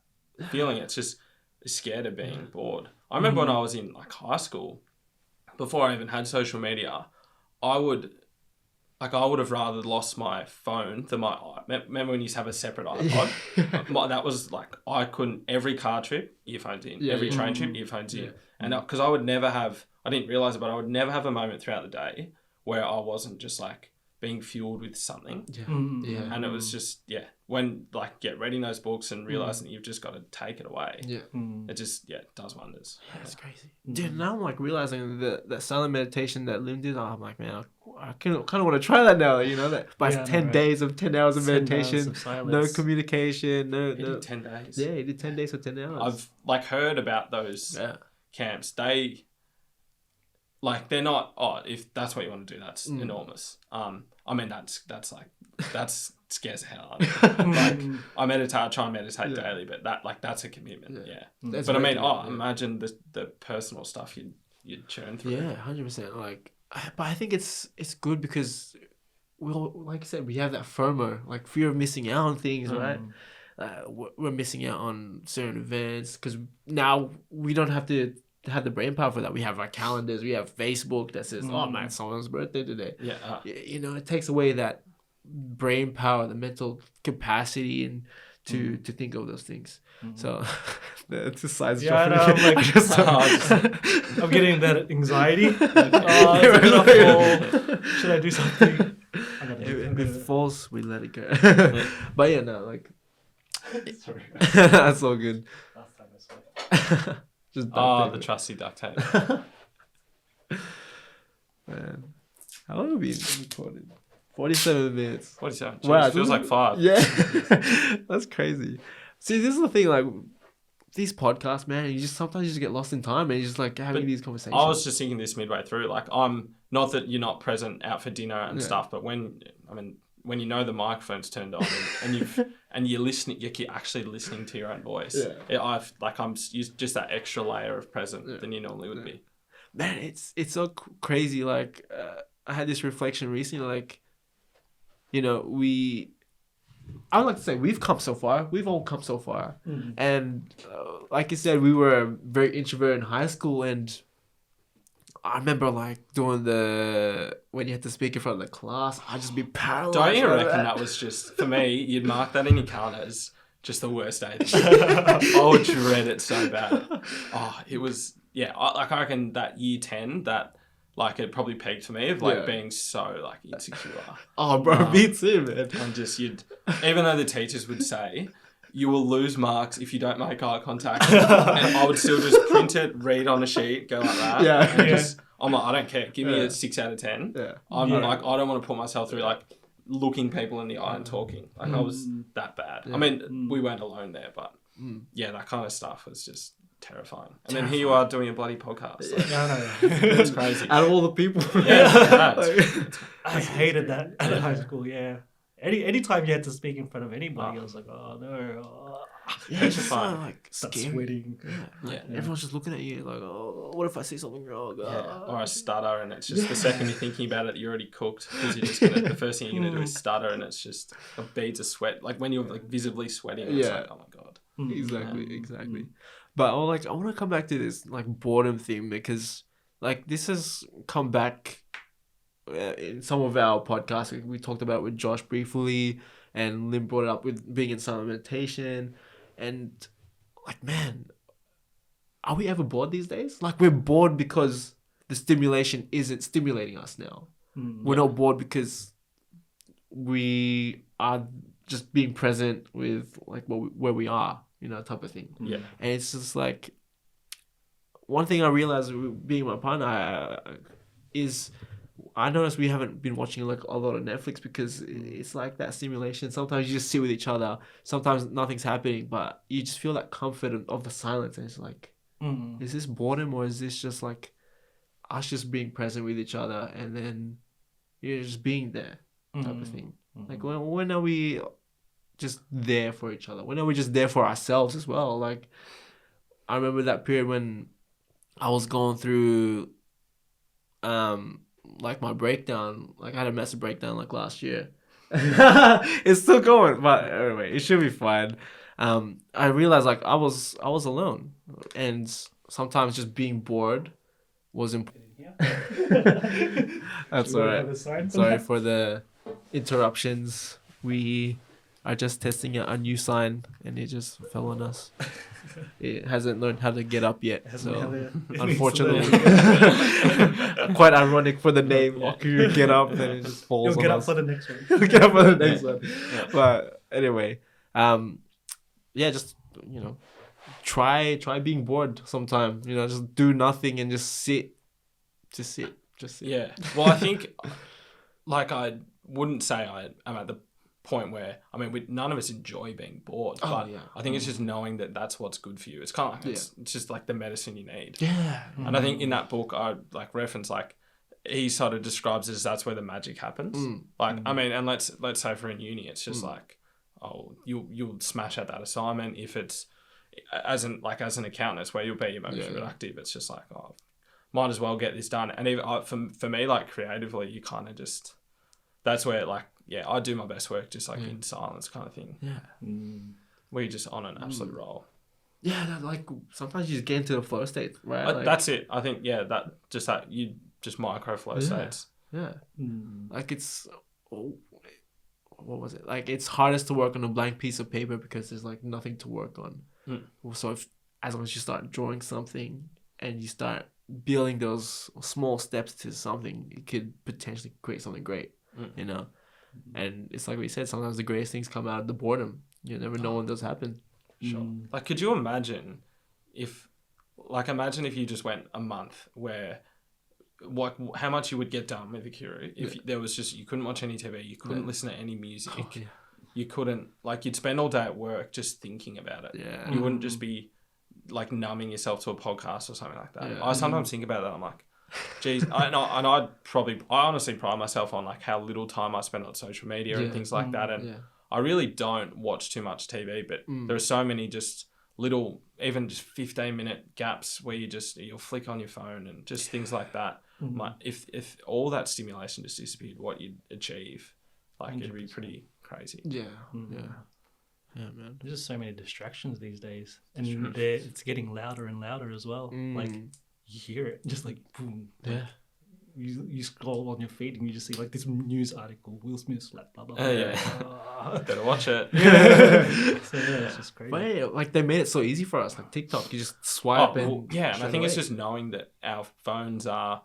feeling, it's just scared of being bored. I remember when I was in like high school, before I even had social media, I would have rather lost my phone than my iPod. Remember when you used to have a separate iPod? That was like, I couldn't, every car trip, earphones in. Every train trip, earphones in. And because I didn't realise it, but I would never have a moment throughout the day where I wasn't just like being fueled with something. And it was just, when like reading those books and realising that you've just got to take it away. It just, does wonders. Yeah, it's crazy. Dude, now I'm like realising that silent meditation that Lim did, I'm like, man, I kind of want to try that now, you know, that by 10 days of 10 hours of meditation, no communication, no. He did 10 days. Yeah, he did 10 days for 10 hours. I've like heard about those camps. They, like, they're not, if that's what you want to do, that's enormous. I mean, that's scares the hell out of me. Like, I try and meditate daily, but that's a commitment. But I mean, imagine the personal stuff you'd churn through. Yeah, 100%. Like, but I think it's good because like I said, we have that FOMO, like fear of missing out on things, right? We're missing out on certain events because now we don't have to have the brain power for that. We have our calendars, we have Facebook that says, oh man, someone's birthday today. It takes away that brain power, the mental capacity, and to think of those things. So it's a size Yeah, drop. no, I'm like, I'm getting that anxiety. Like, it's a bit off ball. Should I do something? If it falls, we let it go. But yeah, no, like Sorry. that's all good. Last time I saw it. Just the trusty duct tape. Man, how long have we been recording? 47 minutes. 47. Wow, Jeez, feels like 5. Yeah, that's crazy. See, this is the thing, like these podcasts, man. You just sometimes you just get lost in time, and you just like having these conversations. I was just thinking this midway through. Like, I'm not that you're not present out for dinner and stuff, but when you know the microphone's turned on and you're listening, you're actually listening to your own voice. Yeah. I'm just that extra layer of present than you normally would be. Man, it's so crazy. Like, I had this reflection recently. Like, you know, I would like to say we've come so far. We've all come so far. Mm-hmm. And like you said, we were very introverted in high school. And I remember like doing when you had to speak in front of the class, I'd just be paralyzed. Don't you reckon that was just, for me, you'd mark that in your calendar as just the worst day. I would dread it so bad. Oh, it was, yeah. I reckon that year 10, that like it probably peaked for me of like being so like insecure. Oh, bro, me too, man. And just even though the teachers would say you will lose marks if you don't make eye contact, and I would still just print it, read on a sheet, go like that. Yeah. And I'm like, I don't care. Give me a 6 out of 10. Yeah. I'm like, I don't want to put myself through like looking people in the eye and talking. Like I was that bad. Yeah. I mean, we weren't alone there, but yeah, that kind of stuff was just terrifying. And then here you are doing a bloody podcast. Like, it's crazy. Out of all the people. Yeah. I hated that at high school, yeah. Any time you had to speak in front of anybody, I was like, oh no. Yeah, it's just like start scary. sweating. Yeah. Everyone's just looking at you like, oh, what if I say something wrong? Yeah. Or I stutter, and it's just the second you're thinking about it, you're already cooked because you're just the first thing you're gonna do is stutter, and it's just beads of sweat. Like when you're like visibly sweating, it's like, oh my god. Exactly. But I want to come back to this like boredom thing because like this has come back in some of our podcasts. We talked about it with Josh briefly, and Lim brought it up with being in silent meditation. And like, man, are we ever bored these days? Like we're bored because the stimulation isn't stimulating us now. We're not bored because we are just being present with like where we are, you know, type of thing. Yeah. And it's just like one thing I realized being my partner is I noticed we haven't been watching like a lot of Netflix because it's like that stimulation. Sometimes you just sit with each other. Sometimes nothing's happening, but you just feel that comfort of the silence. And it's like, is this boredom or is this just like us just being present with each other and then you're just being there type of thing? Like when are we just there for each other? When are we just there for ourselves as well? Like I remember that period when I was going through like my breakdown. Like I had a massive breakdown like last year. It's still going, but anyway, it should be fine. I realized like I was alone, and sometimes just being bored was important. That's all right. Sorry for the interruptions. We are just testing out a new sign, and it just fell on us. It hasn't learned how to get up yet, so unfortunately, quite ironic for the name Okiru get up, then it just falls. You'll get on up us. for the next one. You'll get up for the next one. But anyway, yeah, just you know, try being bored sometime. You know, just do nothing and just sit. Yeah. Well, I think like I wouldn't say I'm at the point where none of us enjoy being bored, but I think it's just knowing that that's what's good for you. It's kind of like it's just like the medicine you need. Yeah. And I think in that book I like reference like he sort of describes it as that's where the magic happens. And let's say for in uni it's just like you'll smash at that assignment if it's as an accountant it's where you'll be your most productive. It's just like might as well get this done. And even for me like creatively you kind of just that's where like I do my best work just like in silence kind of thing. Yeah. We're just on an absolute roll. Yeah, like sometimes you just get into the flow state, right? That's it. I think that you just micro flow states. Yeah. Like it's what was it? Like, it's hardest to work on a blank piece of paper because there's like nothing to work on. So as long as you start drawing something and you start building those small steps to something, it could potentially create something great, you know? And it's like we said, sometimes the greatest things come out of the boredom. You never know when those happen. Sure. Like, could you imagine if you just went a month where how much you would get done with Okiru if there was just, you couldn't watch any TV, you couldn't listen to any music, you couldn't, like, you'd spend all day at work just thinking about it. Yeah. You wouldn't just be like numbing yourself to a podcast or something like that. I sometimes think about that. I'm like, geez, I honestly pride myself on like how little time I spend on social media and things like that. And I really don't watch too much TV, but there are so many just little, even just 15-minute gaps where you'll flick on your phone and just things like that. Like, if all that stimulation just disappeared, what you'd achieve, like 100%. It'd be pretty crazy. Yeah, man. There's just so many distractions these days, and it's getting louder and louder as well. Like, you hear it, just like boom. Yeah. You scroll on your feed and you just see like this news article, Will Smith slap, blah blah blah. Better watch it. So it's just crazy. But yeah, like, they made it so easy for us. Like TikTok, you just swipe and and I think it's just knowing that our phones are,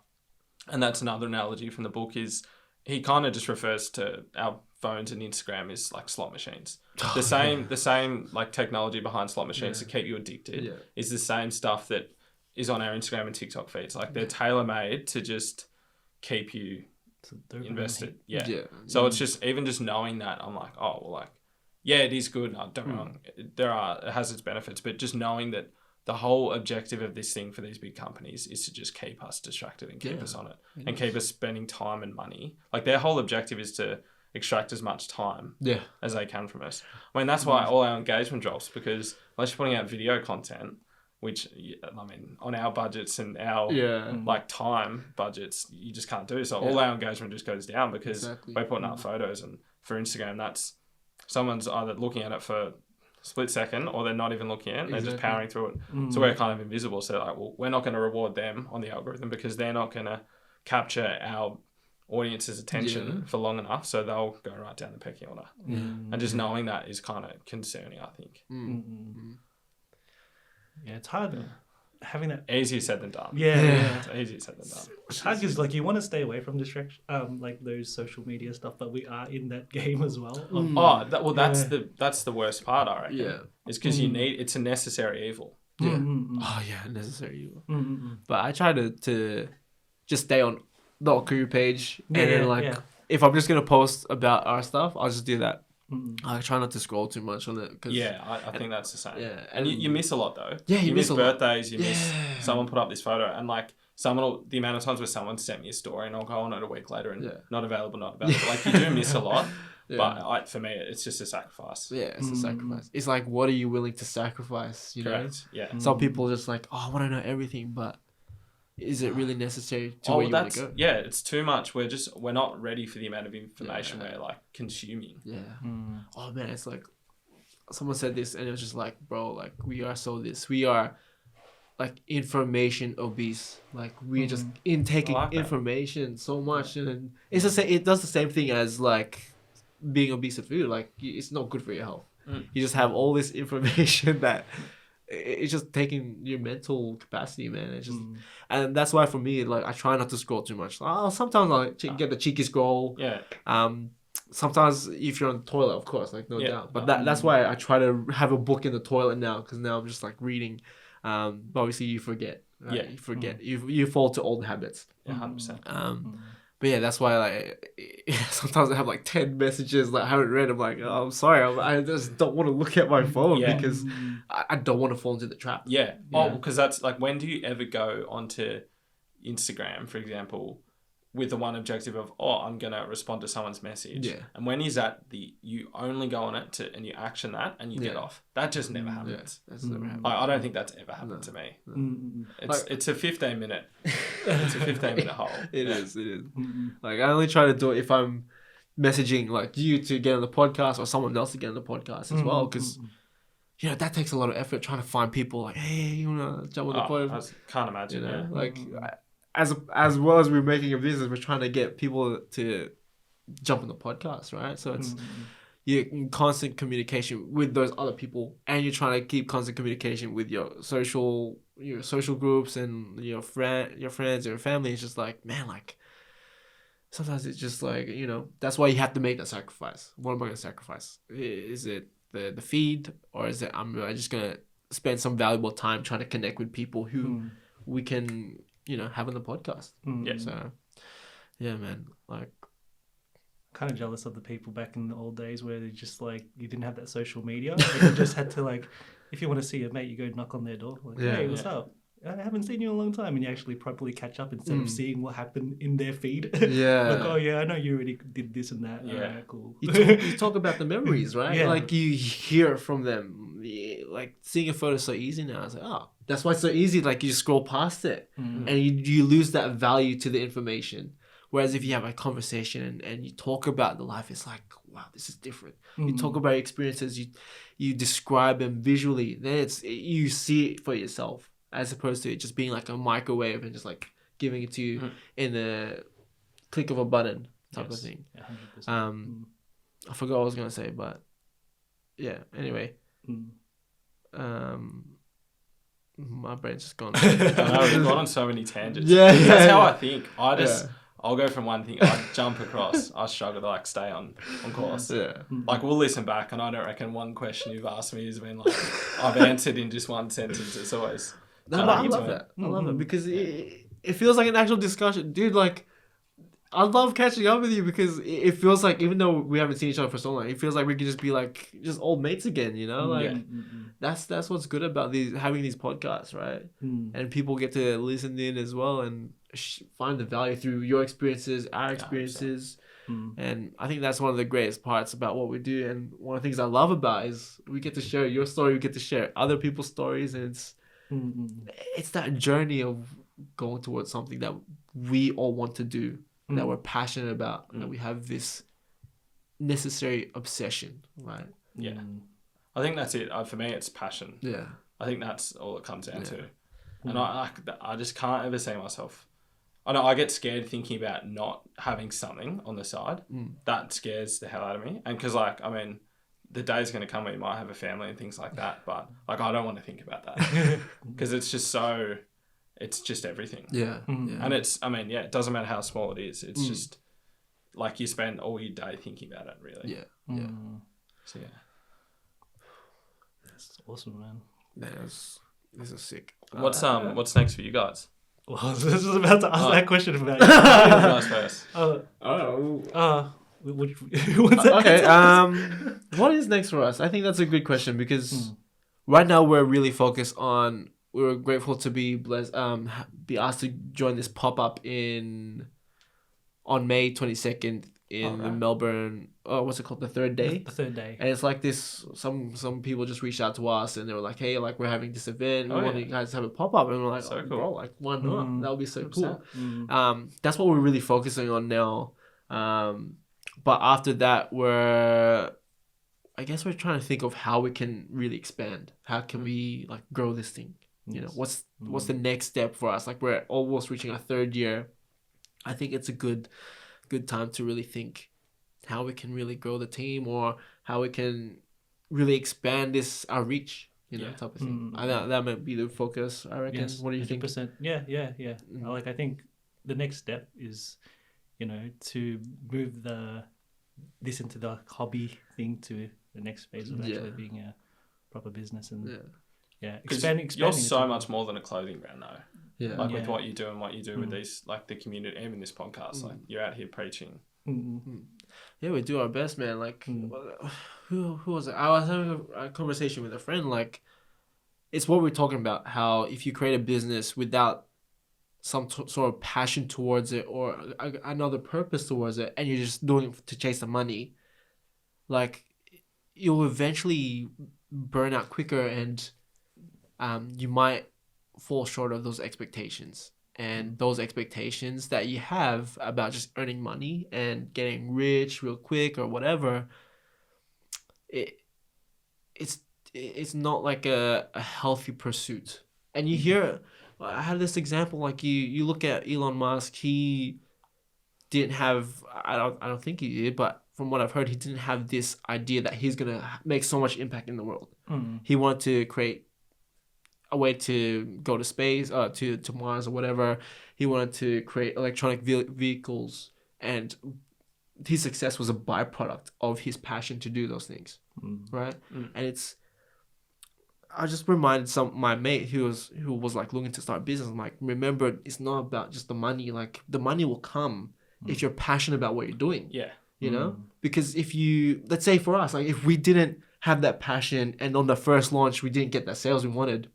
and that's another analogy from the book, is he kind of just refers to our phones and Instagram is like slot machines. The same like technology behind slot machines to keep you addicted is the same stuff that is on our Instagram and TikTok feeds. Like, they're tailor-made to just keep you invested. So it's just, even just knowing that, I'm like, oh, well, like, yeah, it is good. No, don't get me wrong. It has its benefits, but just knowing that the whole objective of this thing for these big companies is to just keep us distracted and keep us on it and keep us spending time and money. Like, their whole objective is to extract as much time as they can from us. I mean, that's why all our engagement drops, because unless you're putting out video content, which, I mean, on our budgets and our like time budgets, you just can't do. So all our engagement just goes down because we're putting up photos, and for Instagram, that's someone's either looking at it for a split second or they're not even looking at it. They're just powering through it. So we're kind of invisible. So like, well, we're not going to reward them on the algorithm because they're not going to capture our audience's attention for long enough. So they'll go right down the pecking order. And just knowing that is kind of concerning, I think. Yeah, it's hard having that. Easier said than done. It's easier said than done. It's hard because like you want to stay away from distraction, like those social media stuff, but we are in that game as well. That's the worst part, I reckon. It's because it's a necessary evil. Necessary evil. But I try to just stay on the Okiru page, and then if I'm just gonna post about our stuff, I'll just do that. I try not to scroll too much on it. I think that's the same. And you miss a lot though. Yeah, you miss birthdays. You miss someone put up this photo, and like the amount of times where someone sent me a story and I'll go on it a week later and not available. Like, you do miss a lot. But for me, it's just a sacrifice. Yeah, it's a sacrifice. It's like, what are you willing to sacrifice? You know? Yeah. Some people are just like, oh, I want to know everything, but is it really necessary to where you want to go? Yeah, it's too much. We're not ready for the amount of information we're like consuming. Oh man, it's like someone said this and it was just like, bro, like we are like information obese. Like we're just intaking information so much, and then it's the same. It does the same thing as like being obese of food. Like, it's not good for your health. You just have all this information that it's just taking your mental capacity, man. It's just, and that's why for me, like, I try not to scroll too much. Sometimes I get the cheeky scroll. Sometimes if you're on the toilet, of course, like, no doubt. But that's why I try to have a book in the toilet now, because now I'm just like reading. But obviously you forget. Right? You forget. You fall to old habits. 100%. But yeah, that's why, like, sometimes I have like 10 messages that I haven't read. I'm like, oh, I'm sorry, I just don't want to look at my phone because I don't want to fall into the trap. Because that's like, when do you ever go onto Instagram, for example, with the one objective of, I'm going to respond to someone's message. And when is that you only go on it and you action that and you get off? That just never happens. That's never happened. I don't think that's ever happened to me. It's a 15-minute it's a 15-minute hole. It is. Like, I only try to do it if I'm messaging like you to get on the podcast or someone else to get on the podcast as well, because you know that takes a lot of effort, trying to find people like, hey, you want to jump on the podcast? I can't imagine. You know, like as well as we're making a business, we're trying to get people to jump on the podcast, right? So it's you're in constant communication with those other people, and you're trying to keep constant communication with your social groups and your friends, your family. It's just like, man, like sometimes it's just like, that's why you have to make that sacrifice. What am I gonna sacrifice? Is it the feed, or is it I'm just gonna spend some valuable time trying to connect with people who we can have on the podcast? Yeah. So yeah, man, like. Kind of jealous of the people back in the old days where they just like you didn't have that social media. And you just had to like, if you want to see your mate, you go knock on their door. Like, hey, what's up? I haven't seen you in a long time, and you actually properly catch up instead of seeing what happened in their feed. Yeah. Like, oh yeah, I know you already did this and that. Yeah. Alright, cool. You talk about the memories, right? Yeah. Like you hear from them. Like seeing a photo is so easy now. I was like, oh, that's why it's so easy. Like you just scroll past it, and you lose that value to the information. Whereas if you have a conversation and you talk about the life, it's like, wow, this is different. You talk about your experiences, you describe them visually. Then you see it for yourself, as opposed to it just being like a microwave and just like giving it to you in a click of a button type of thing. Yeah, 100%. I forgot what I was gonna say, but yeah. Anyway, my brain's just gone. I know, we've gone on so many tangents. Yeah, That's how I think. I'll go from one thing, I jump across. I struggle to like stay on course. Yeah. Like we'll listen back, and I don't reckon one question you've asked me has been like I've answered in just one sentence. It's always. I love that. I love it because it feels like an actual discussion, dude. Like I love catching up with you because it feels like, even though we haven't seen each other for so long, it feels like we could just be like just old mates again. Like that's what's good about having these podcasts, right? And people get to listen in as well and find the value through your experiences, our experiences. And I think that's one of the greatest parts about what we do. And one of the things I love about is we get to share your story, we get to share other people's stories, and it's that journey of going towards something that we all want to do, that we're passionate about, and that we have this necessary obsession, right? Yeah. I think that's it. For me, it's passion. Yeah. I think that's all it comes down to. And I just can't ever see myself. I know I get scared thinking about not having something on the side. That scares the hell out of me. And because, the day's going to come where you might have a family and things like that. But, I don't want to think about that. Because it's just it's just everything. Yeah. And it doesn't matter how small it is. It's just, like, you spend all your day thinking about it, really. Yeah. So, yeah. That's awesome, man. This is sick. What's next for you guys? Well, I was just about to ask that question about you. Nice first. What's that? Okay. What is next for us? I think that's a good question because right now we're really focused on. We're grateful to be blessed. Be asked to join this pop up on May 22nd in the Melbourne. What's it called? The third day. The third day. And it's like this. Some people just reached out to us and they were like, "Hey, like we're having this event. We want you guys to have a pop up." And we're like, So cool. Bro, like why not? That would be so 100%. cool. That's what we're really focusing on now. But after that, we're trying to think of how we can really expand. How can we like grow this thing? What's the next step for us? Like we're almost reaching our third year. I think it's a good time to really think how we can really grow the team or how we can really expand our reach, type of thing. I think that might be the focus, I reckon. Yes, what do you 100%. think? Yeah. I think the next step is, to move this into the hobby thing to the next phase of actually being a proper business and expanding. You're so much more than a clothing brand now. Yeah. Like with what you do and what you do with these, like the community, even this podcast, like you're out here preaching. Yeah, we do our best, man. Like, who was it? I was having a conversation with a friend. Like, it's what we're talking about. How if you create a business without some sort of passion towards it or another purpose towards it, and you're just doing it to chase the money, like, you'll eventually burn out quicker, and you might fall short of those expectations. And those expectations that you have about just earning money and getting rich real quick or whatever, it's not like a healthy pursuit. And you hear, I had this example, like you look at Elon Musk, he didn't have, I don't think he did, but from what I've heard, he didn't have this idea that he's going to make so much impact in the world. He wanted to create a way to go to space, to Mars or whatever. He wanted to create electronic vehicles, and his success was a byproduct of his passion to do those things, right? And I just reminded my mate who was like looking to start a business. I'm like, remember, it's not about just the money. Like, the money will come if you're passionate about what you're doing. Yeah. You know, because if you, let's say for us, like if we didn't have that passion and on the first launch we didn't get that sales we wanted,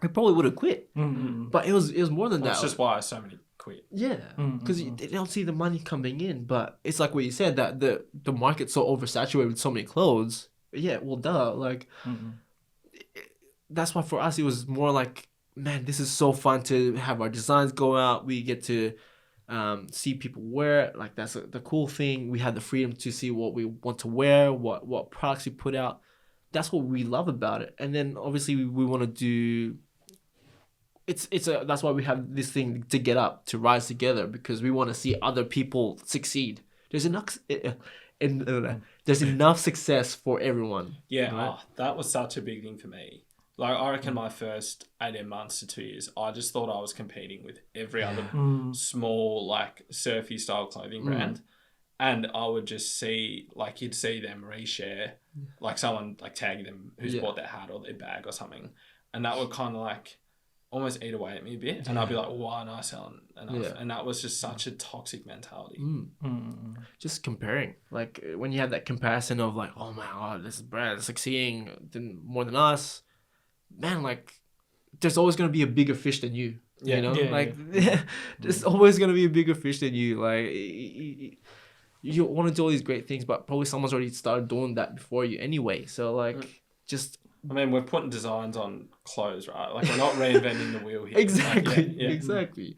we probably would have quit. But it was more than that. That's just why so many quit. Yeah, because they don't see the money coming in. But it's like what you said, that the market's so oversaturated with so many clothes. Yeah, well, duh. Like, that's why for us it was more like, man, this is so fun to have our designs go out. We get to see people wear it. Like, that's the cool thing. We have the freedom to see what we want to wear, what products we put out. That's what we love about it. And then obviously we want to do. That's why we have this thing to get up, to rise together, because we want to see other people succeed. There's enough success for everyone. Yeah, right? That was such a big thing for me. Like, I reckon my first 18 months to 2 years, I just thought I was competing with every other small, like, surfy style clothing brand. And I would just see, like, you'd see them reshare, like, someone, like, tagging them who's bought their hat or their bag or something. And that would kind of, like, almost eat away at me a bit. And I'd be like, why aren't I selling enough? Yeah. And that was just such a toxic mentality. Just comparing. Like, when you have that comparison of, like, oh, my God, this brand is succeeding more than us. Man, like, there's always going to be a bigger fish than you. You know? There's always going to be a bigger fish than you. Like, you want to do all these great things, but probably someone's already started doing that before you anyway. So, like, just... I mean, we're putting designs on clothes, right? Like, we're not reinventing the wheel here. Exactly. Like, Exactly.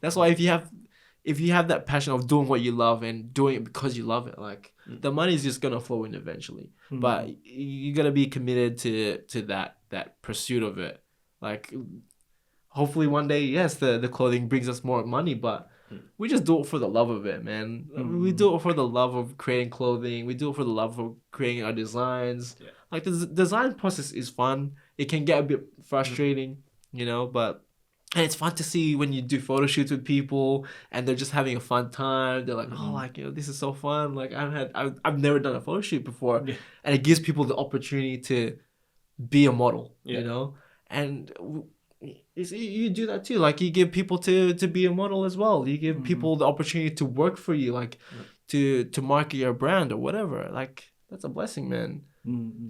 That's why if you have that passion of doing what you love and doing it because you love it, like, the money's just going to flow in eventually. But you got to be committed to that pursuit of it. Like, hopefully one day, yes, the clothing brings us more money, but we just do it for the love of it, man. We do it for the love of creating clothing. We do it for the love of creating our designs. Yeah. Like, the design process is fun. It can get a bit frustrating, you know, but... And it's fun to see when you do photo shoots with people and they're just having a fun time. They're like, oh, like, you know, this is so fun. Like, I've never done a photo shoot before. Yeah. And it gives people the opportunity to be a model, you know? And you do that too. Like, you give people to be a model as well. You give people the opportunity to work for you, like, to market your brand or whatever. Like, that's a blessing, man.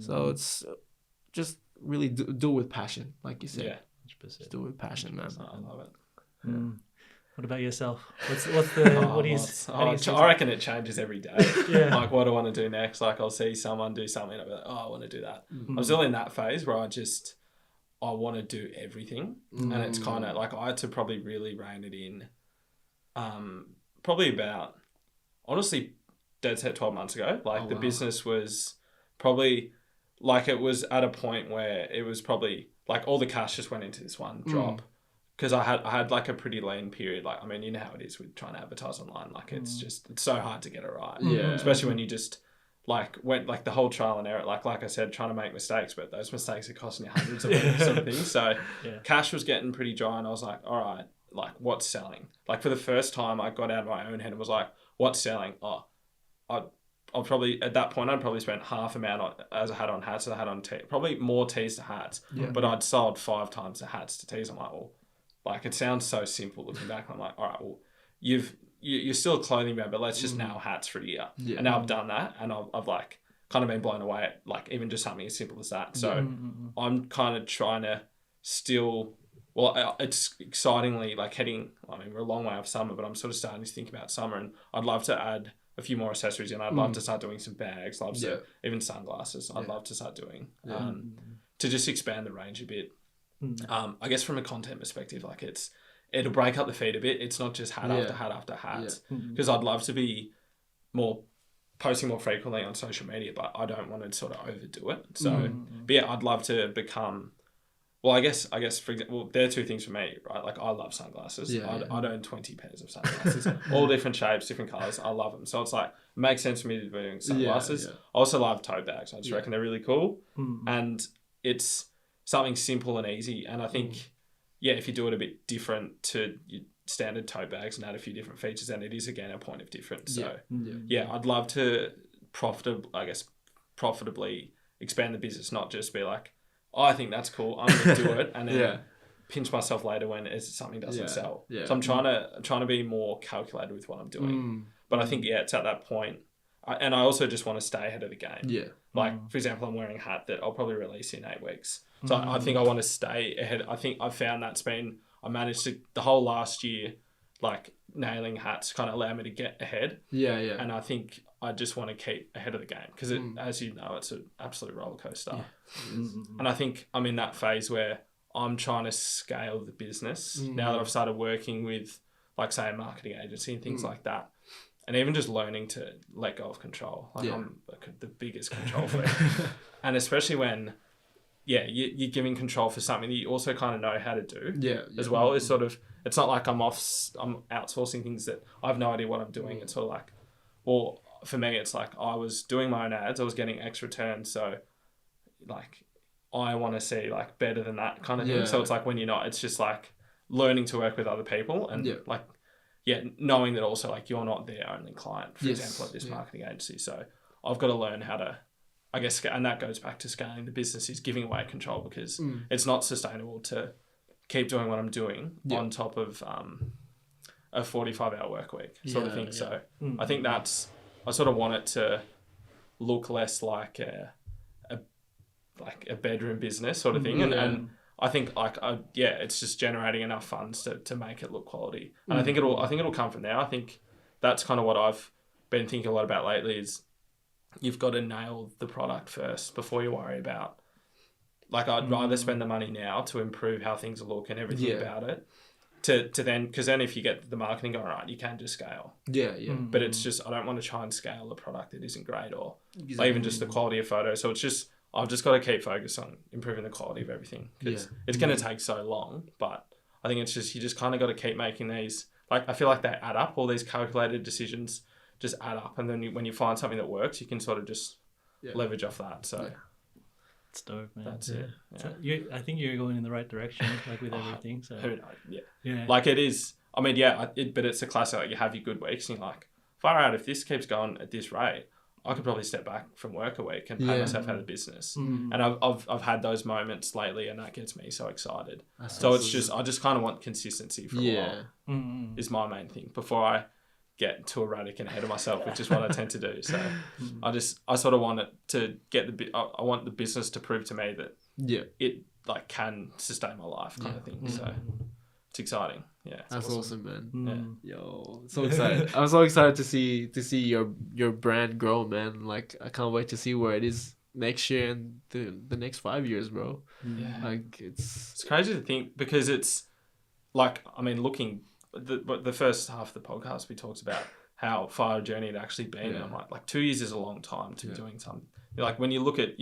So it's just really do it with passion, like you said. Yeah. Just do it with passion, man. I love it. Yeah. What about yourself? What's the I reckon it changes every day. Like, what do I want to do next? Like, I'll see someone do something and I'll be like, oh, I want to do that. I'm still in that phase where I want to do everything. And it's kind of like, I had to probably really rein it in. Probably about, honestly, dead set 12 months ago. Like, the business was probably, like, it was at a point where it was probably, like, all the cash just went into this one drop. Because I had like a pretty lean period. Like, I mean, you know how it is with trying to advertise online. Like, it's so hard to get it right. Yeah. Especially when you just, like, went, like, the whole trial and error. Like I said, trying to make mistakes, but those mistakes are costing you hundreds of dollars sort of thing. So cash was getting pretty dry and I was like, all right, like, what's selling? Like, for the first time, I got out of my own head and was like, what's selling? Oh, I'll probably, at that point, I'd probably spent half amount as I had on hats as I had on tees. Probably more tees to hats. Yeah. But I'd sold 5 times the hats to tees. I'm like, well, like, it sounds so simple looking back. I'm like, all right, well, you're still a clothing brand, but let's just nail hats for a year. Yeah. And now I've done that and I've like kind of been blown away at, like, even just something as simple as that. So I'm kind of trying to still, well, it's excitingly, like, I mean, we're a long way off summer, but I'm sort of starting to think about summer and I'd love to add a few more accessories and I'd love to start doing some bags, even sunglasses. I'd love to start doing to just expand the range a bit. I guess from a content perspective, like, it'll break up the feed a bit. It's not just hat after hat after hat, because I'd love to be posting more frequently on social media, but I don't want to sort of overdo it. So, but yeah, I'd love to become Well, I guess for example, there are two things for me, right? Like I love sunglasses. Yeah, I'd own 20 pairs of sunglasses, all different shapes, different colors. I love them. So it's like, it makes sense for me to be doing sunglasses. Yeah. I also love tote bags. I just reckon they're really cool. Mm. And it's something simple and easy. And I think, if you do it a bit different to your standard tote bags and add a few different features, then it is again a point of difference. So I'd love to profitably expand the business, not just be like, oh, I think that's cool, I'm going to do it, and then pinch myself later when something doesn't sell. Yeah. So I'm trying to be more calculated with what I'm doing. But I think, it's at that point. And I also just want to stay ahead of the game. Yeah. Like, for example, I'm wearing a hat that I'll probably release in 8 weeks. So I think I want to stay ahead. I think I've found I managed to, the whole last year, like, nailing hats kind of allowed me to get ahead. Yeah. And I think I just want to keep ahead of the game because, as you know, it's an absolute roller coaster. Yeah. And I think I'm in that phase where I'm trying to scale the business now that I've started working with, like, say, a marketing agency and things like that. And even just learning to let go of control. Like, I'm the biggest control freak. And especially when, you're giving control for something that you also kind of know how to do as well. It's sort of, it's not like I'm outsourcing things that I have no idea what I'm doing. It's sort of like, well, for me, it's like I was doing my own ads. I was getting X returns. So, like, I want to see, like, better than that kind of thing. So it's like when you're not, it's just like learning to work with other people and like, knowing that also, like, you're not their only client, for example, at this marketing agency. So I've got to learn how to, I guess, and that goes back to scaling the business, is giving away control, because it's not sustainable to keep doing what I'm doing on top of a 45-hour work week sort of thing. Yeah. So I think I sort of want it to look less like a bedroom business sort of thing. And I think, like, it's just generating enough funds to make it look quality. And I think it'll come from there. I think that's kind of what I've been thinking a lot about lately, is you've got to nail the product first before you worry about, like, I'd rather spend the money now to improve how things look and everything about it to then, because then if you get the marketing going right, you can just scale. But it's just, I don't want to try and scale a product that isn't great, or even just the quality of photos. So it's just, I've just got to keep focused on improving the quality of everything, because it's going to take so long. But I think it's just, you just kind of got to keep making these, like, I feel like they add up. All these calculated decisions just add up. And then when you find something that works, you can sort of just leverage off that. So it's dope, man. That's it. Yeah. So I think you're going in the right direction, like, with everything. So who knows? Like, it is, I mean, but it's a classic, like, you have your good weeks and you're like, far out, if this keeps going at this rate, I could probably step back from work a week and pay myself out of business. And I've had those moments lately, and that gets me so excited. So it's just, I just kind of want consistency for a while is my main thing, before I get too erratic and ahead of myself, which is what I tend to do. So I sort of want it to get I want the business to prove to me that it, like, can sustain my life kind of thing. So it's exciting. Yeah, that's awesome, man. Yo, so excited! I'm so excited to see your brand grow, man. Like, I can't wait to see where it is next year and the next 5 years, bro. Like, it's crazy to think, because it's like, I mean, looking the first half of the podcast, we talked about how far a journey it actually been. And I'm like 2 years is a long time to be doing something. Like, when you look at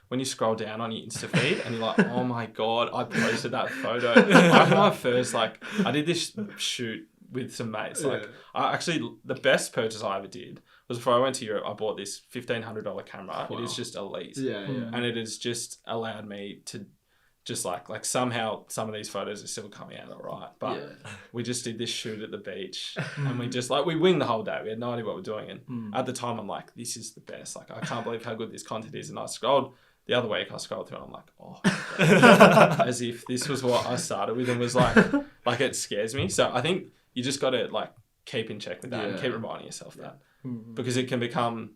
when you scroll down on your Insta feed and you're like, oh my God, I posted that photo. Like, my first, like, I did this shoot with some mates. Like, the best purchase I ever did was before I went to Europe. I bought this $1,500 camera. Wow. It is just elite. And it has just allowed me to just like somehow some of these photos are still coming out all right. But we just did this shoot at the beach and we just, like, we winged the whole day. We had no idea what we're doing. And at the time, I'm like, this is the best. Like, I can't believe how good this content is. And I scrolled the other week, I scrolled through and I'm like, oh, as if this was what I started with, and was like it scares me. So I think you just got to, like, keep in check with that and keep reminding yourself that, because it can become,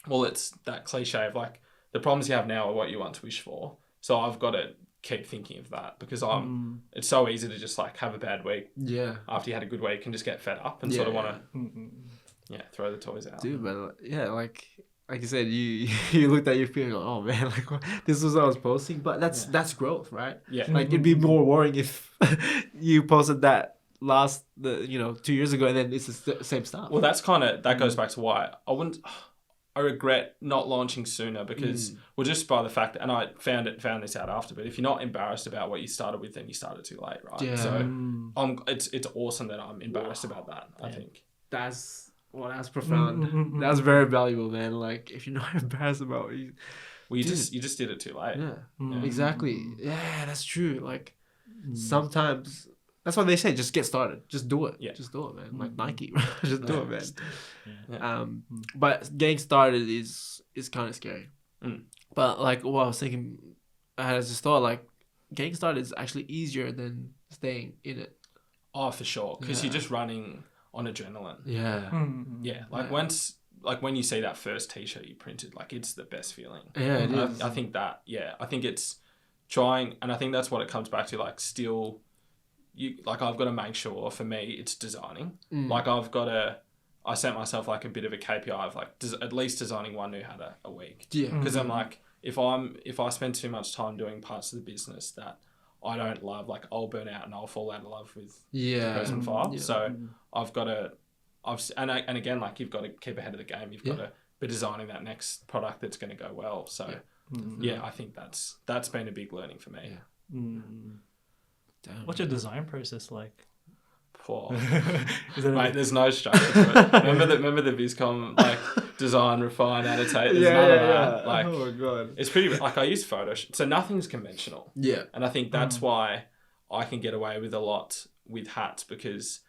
well, it's that cliche of, like, the problems you have now are what you once wished for. So I've got to keep thinking of that, because it's so easy to just, like, have a bad week after you had a good week and just get fed up and sort of want to throw the toys out. Dude, but like you said, you looked at your feed and go, oh man, like, this was what I was posting. But that's growth, right? Yeah. Like, it'd be more worrying if you posted that 2 years ago and then it's the same stuff. Well, that's kind of, that goes back to why I I regret not launching sooner because well, just by the fact that, and I found this out after, but if you're not embarrassed about what you started with, then you started too late, right? Yeah. So it's awesome that I'm embarrassed about that. I think that's profound. That's very valuable, man. Like if you're not embarrassed about it, you just did it too late. Yeah. Exactly. Yeah, that's true. Like sometimes that's what they say. Just get started. Just do it. Yeah. Just do it, man. Like Nike. Just do it, man. Yeah. But getting started is kind of scary. But like what I was thinking, I had this thought, like getting started is actually easier than staying in it. Oh, for sure. Because you're just running on adrenaline. Yeah. Yeah. Like once, like when you see that first t-shirt you printed, like it's the best feeling. Yeah, it is. I think that, I think it's trying, and I think that's what it comes back to, like still, like I've got to make sure, for me, it's designing. Like I set myself like a bit of a KPI of like at least designing one new hat a week. Yeah. Because I'm like, if I spend too much time doing parts of the business that I don't love, like I'll burn out and I'll fall out of love with the Cresmond file. Yeah. So I've got to, and again, like you've got to keep ahead of the game. You've got to be designing that next product that's going to go well. So I think that's been a big learning for me. Yeah. Damn. What's your design process like? Poor. Mate, there's no structure to it. Remember the Viscom, like design, refine, annotate. There's none of that. Like, oh my god, it's pretty. Like I use Photoshop, so nothing's conventional. Yeah, and I think that's why I can get away with a lot with hats, because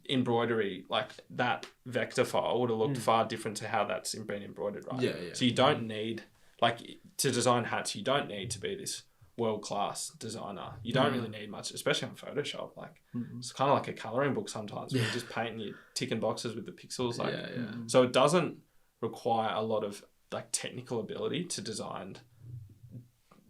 embroidery, like that vector file would have looked far different to how that's been embroidered, right? Yeah. So you don't need, like, to design hats, you don't need to be this world-class designer. You don't really need much, especially on Photoshop. Like it's kind of like a coloring book sometimes where you just paint and you're ticking boxes with the pixels. Like, so it doesn't require a lot of like technical ability to design,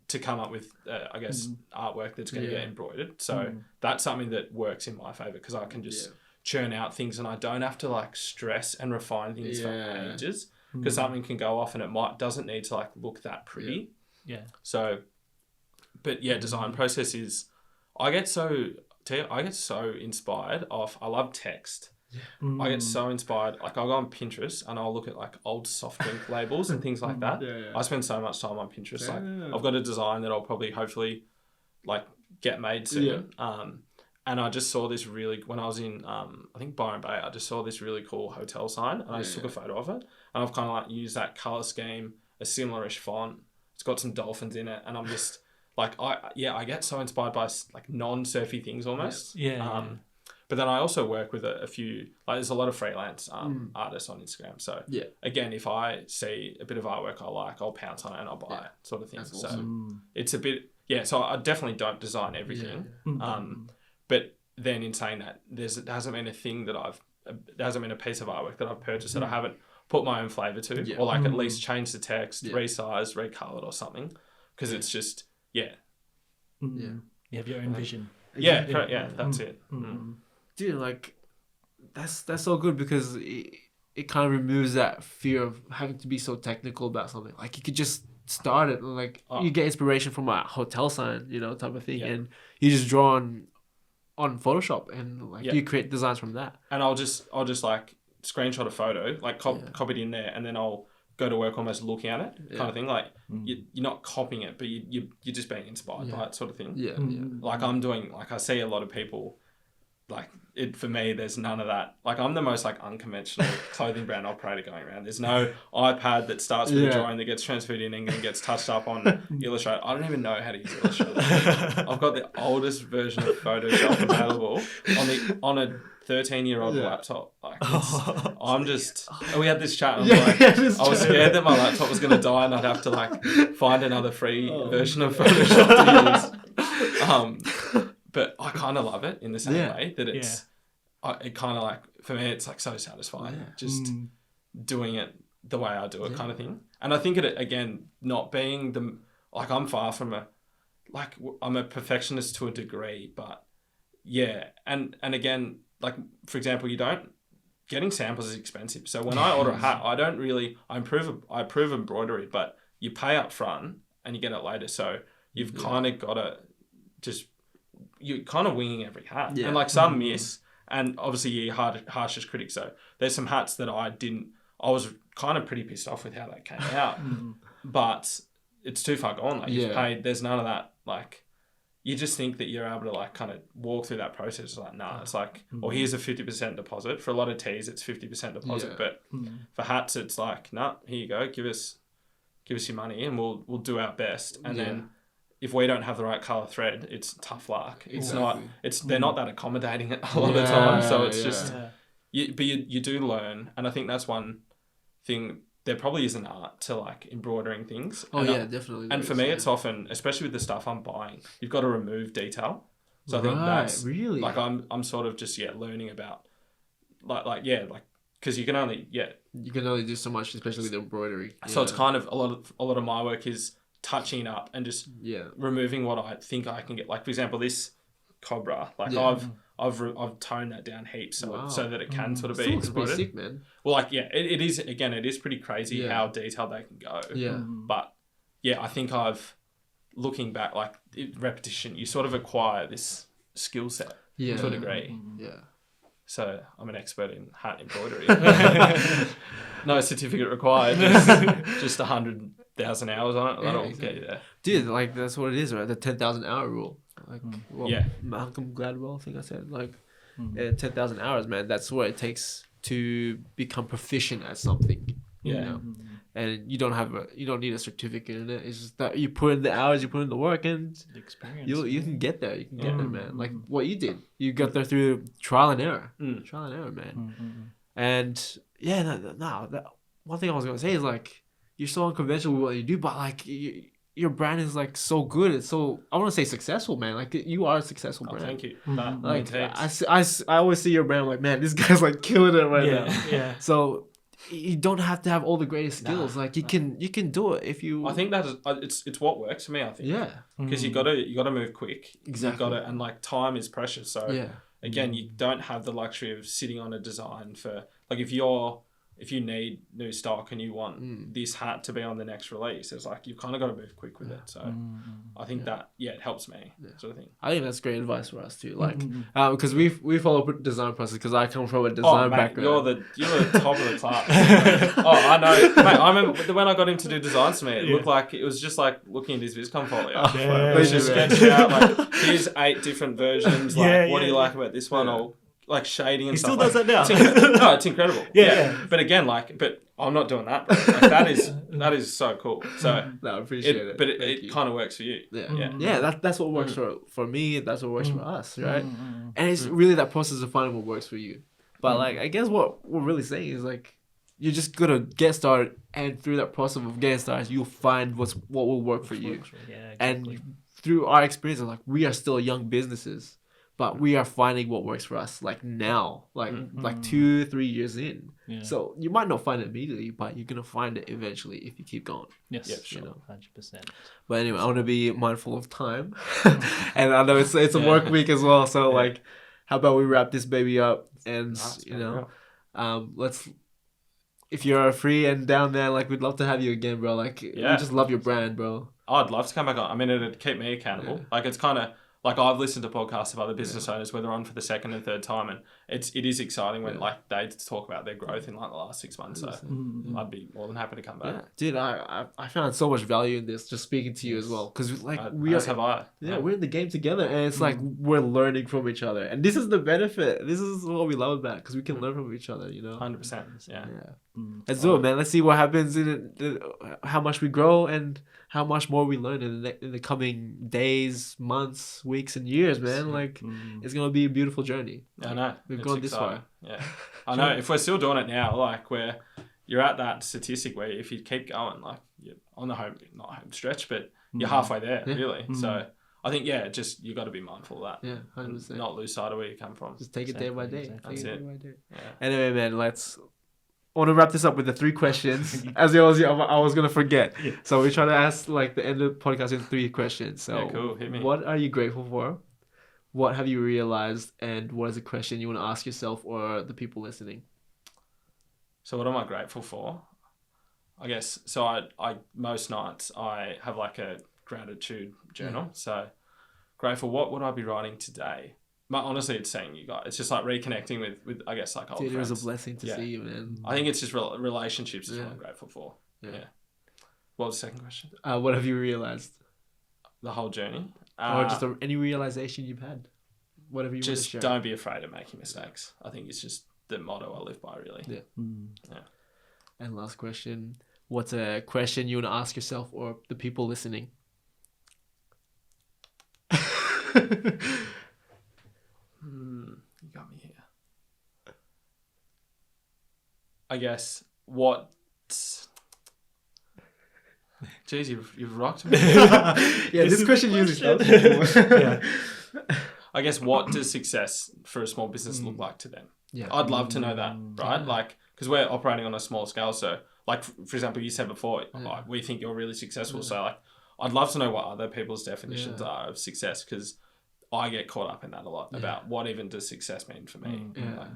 to come up with, I guess, artwork that's going to get embroidered. So that's something that works in my favor, because I can just churn out things and I don't have to like stress and refine things for ages, because something can go off and it doesn't need to like look that pretty. Yeah. So, but design process is, I get so inspired off, I love text. I get so inspired. Like I'll go on Pinterest and I'll look at like old soft drink labels and things like that. I spend so much time on Pinterest. Like I've got a design that I'll probably hopefully like get made soon. And I just saw this really, when I was in, I think Byron Bay, I just saw this really cool hotel sign and I just took a photo of it. And I've kind of like used that color scheme, a similar-ish font. It's got some dolphins in it. And I'm just like, I get so inspired by like non-surfy things almost. But then I also work with a few, like there's a lot of freelance artists on Instagram. So again, if I see a bit of artwork I like, I'll pounce on it and I'll buy it, sort of thing. That's awesome. So it's a bit, so I definitely don't design everything. But then in saying that, there hasn't been a piece of artwork that I've purchased that I haven't put my own flavour to, or like at least change the text, resized, recoloured or something, because it's just, you have your own vision. That's it. Dude, like that's so good, because it kind of removes that fear of having to be so technical about something. Like you could just start it, and like you get inspiration from a hotel sign, type of thing, and you just draw on Photoshop and like you create designs from that. And I'll just like screenshot a photo, like copy it in there, and then I'll go to work almost looking at it, kind of thing. Like you're not copying it, but you're just being inspired by it, sort of thing. Like I'm doing, like I see a lot of people, like it for me, there's none of that. Like I'm the most like unconventional clothing brand operator going around. There's no iPad that starts with a drawing that gets transferred in and then gets touched up on Illustrator. I don't even know how to use Illustrator. I've got the oldest version of Photoshop available on a 13-year-old laptop. Like I'm just, and we had this chat and I was scared that my laptop was going to die and I'd have to like find another free version of Photoshop to use. But I kind of love it in the same way that it's, it kind of like, for me, it's like so satisfying just doing it the way I do it, kind of thing. And I think it, again, not being like I'm far from I'm a perfectionist to a degree, but and again, like for example, getting samples is expensive. So when I order a hat, I approve embroidery, but you pay up front and you get it later. So you've kind of got to you're kind of winging every hat. And like some miss, and obviously you're harshest critic. So there's some hats that I was kind of pretty pissed off with how that came out. But it's too far gone. Like you've paid, there's none of that. Like you just think that you're able to like kind of walk through that process. It's like, nah, it's like, or here's a 50% deposit. For a lot of tees, it's 50% deposit. But for hats, it's like, nah, here you go. Give us your money and we'll do our best. And then if we don't have the right color thread, it's tough luck. It's not, they're not that accommodating a lot of the time. So it's just, but you do learn. And I think that's one thing. There probably is an art to like embroidering things. Definitely. And for me, it's often, especially with the stuff I'm buying, you've got to remove detail. So I think that's really like I'm sort of just learning about like because you can only do so much, especially with embroidery. So it's kind of a lot of my work is touching up and just removing what I think I can get. Like for example, this Cobra, like I've toned that down heaps so that it can sort of be embroidered. Sick, man. Well, like it is again. It is pretty crazy how detailed they can go. Yeah. But I think looking back, like repetition, you sort of acquire this skill set to a degree. Yeah. So I'm an expert in hat embroidery. No certificate required. Just 100,000 hours on it. That'll get you there. Dude, like that's what it is, right? The 10,000 hour rule. Like, Malcolm Gladwell, I think I said, like, 10,000 hours, man. That's what it takes to become proficient at something. You know? And you don't need a certificate in it. It's just that you put in the hours, you put in the work, and the experience. You can get there. You can get there, man. Like what you did, you got there through trial and error. Trial and error, man. And one thing I was gonna say is like you're so unconventional with what you do, but like your brand is like so good. It's so, I want to say successful, man. Like you are a successful brand. Thank you. Like I always see your brand. I'm like, man, this guy's like killing it right now. Yeah. So you don't have to have all the greatest skills. Like you can do it if you. I think that is it's what works for me. I think. Yeah. Because you gotta move quick. Exactly. And like time is precious. So again, you don't have the luxury of sitting on a design for like if you need new stock and you want this hat to be on the next release, it's like you've kind of got to move quick with it. So I think that it helps me sort of thing. I think that's great advice for us too. Like because we follow design process because I come from a design background. You're the top of the class. I know, mate. I remember when I got him to do designs for me. It looked like it was just like looking at his VisCom folio. It was just sketching out like here's 8 different versions. Like what do you like about this one? Or like shading and he stuff. He still does like, that now. No, it's incredible. Yeah. But again, but I'm not doing that, bro. Like that is so cool. So no, I appreciate it. But it kind of works for you. Yeah. That's what works for me. That's what works for us, right? And it's really that process of finding what works for you. But like, I guess what we're really saying is like, you're just gonna get started, and through that process of getting started, you'll find what will work for you. Yeah, exactly. And through our experience, like we are still young businesses. But we are finding what works for us, like now, like 2-3 years in. Yeah. So you might not find it immediately, but you're gonna find it eventually if you keep going. Yes, sure, 100%. But anyway, I want to be mindful of time, and I know it's a work week as well. So like, how about we wrap this baby up and let's. If you're free and down there, like we'd love to have you again, bro. Like we just love your brand, bro. I'd love to come back on. I mean, it'd keep me accountable. Like it's kind of. Like I've listened to podcasts of other business owners where they're on for the second and third time, and it is exciting when like they talk about their growth in like the last 6 months. So I'd be more than happy to come back. Yeah. Dude, I found so much value in this just speaking to you as well, because like we're in the game together, and it's like we're learning from each other, and this is the benefit. This is what we love about because we can learn from each other. 100%. Yeah. Let's do it, man. Let's see what happens in how much we grow and how much more we learn in the coming days, months, weeks, and years, man. Like, it's going to be a beautiful journey. I know. We've gone this far. Yeah. I know. If we're still doing it now, like, you're at that statistic where if you keep going, like, you're on the not home stretch, but you're halfway there, really. So, I think, just you got to be mindful of that. Yeah, 100%. Not lose sight of where you come from. Just take it day by day. Exactly. That's it. Yeah. Anyway, man, I want to wrap this up with the 3 questions. I was going to forget. Yeah. So we try to ask like the end of the podcast in 3 questions. So cool. Hit me. What are you grateful for? What have you realized? And what is a question you want to ask yourself or the people listening? So what am I grateful for? I guess, so I most nights I have like a gratitude journal. So grateful, what would I be writing today? But honestly, it's seeing you guys. It's just like reconnecting with I guess like old Dude, friends. it was a blessing to see you, man. I think it's just relationships is what I'm grateful for. Yeah. What was the second question? What have you realized? The whole journey. Or just any realization you've had? Whatever you just want to share. don't be afraid of making mistakes. I think it's just the motto I live by, really. Yeah. Yeah. And last question. What's a question you want to ask yourself or the people listening? You got me here. I guess what... Jeez, you've rocked me. This question usually starts before. I guess what does success for a small business look like to them? Yeah. I'd love to know that, right? Like, because we're operating on a small scale. So, like, for example, you said before, like, we think you're really successful. So, like, I'd love to know what other people's definitions are of success, because I get caught up in that a lot about what even does success mean for me. Like,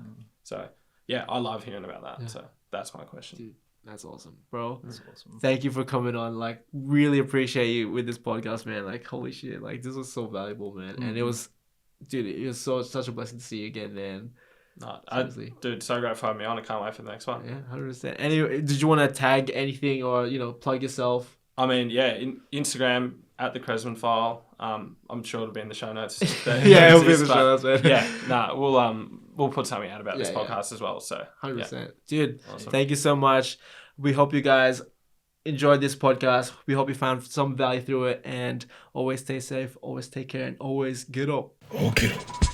so, yeah, I love hearing about that. So, that's my question. Dude, that's awesome, bro. That's awesome. Thank you for coming on. Like, really appreciate you with this podcast, man. Like, holy shit. Like, this was so valuable, man. And it was, dude, it was such a blessing to see you again, man. Dude, so great for having me on. I can't wait for the next one. Yeah, 100%. Anyway, did you want to tag anything or, plug yourself? I mean, Instagram at the Cresmond file. I'm sure it'll be in the show notes. It'll be in the show notes, man. We'll put something out about this podcast as well. So 100%. Dude, awesome. Thank you so much. We hope you guys enjoyed this podcast. We hope you found some value through it, and always stay safe, always take care, and always get up. Okiru.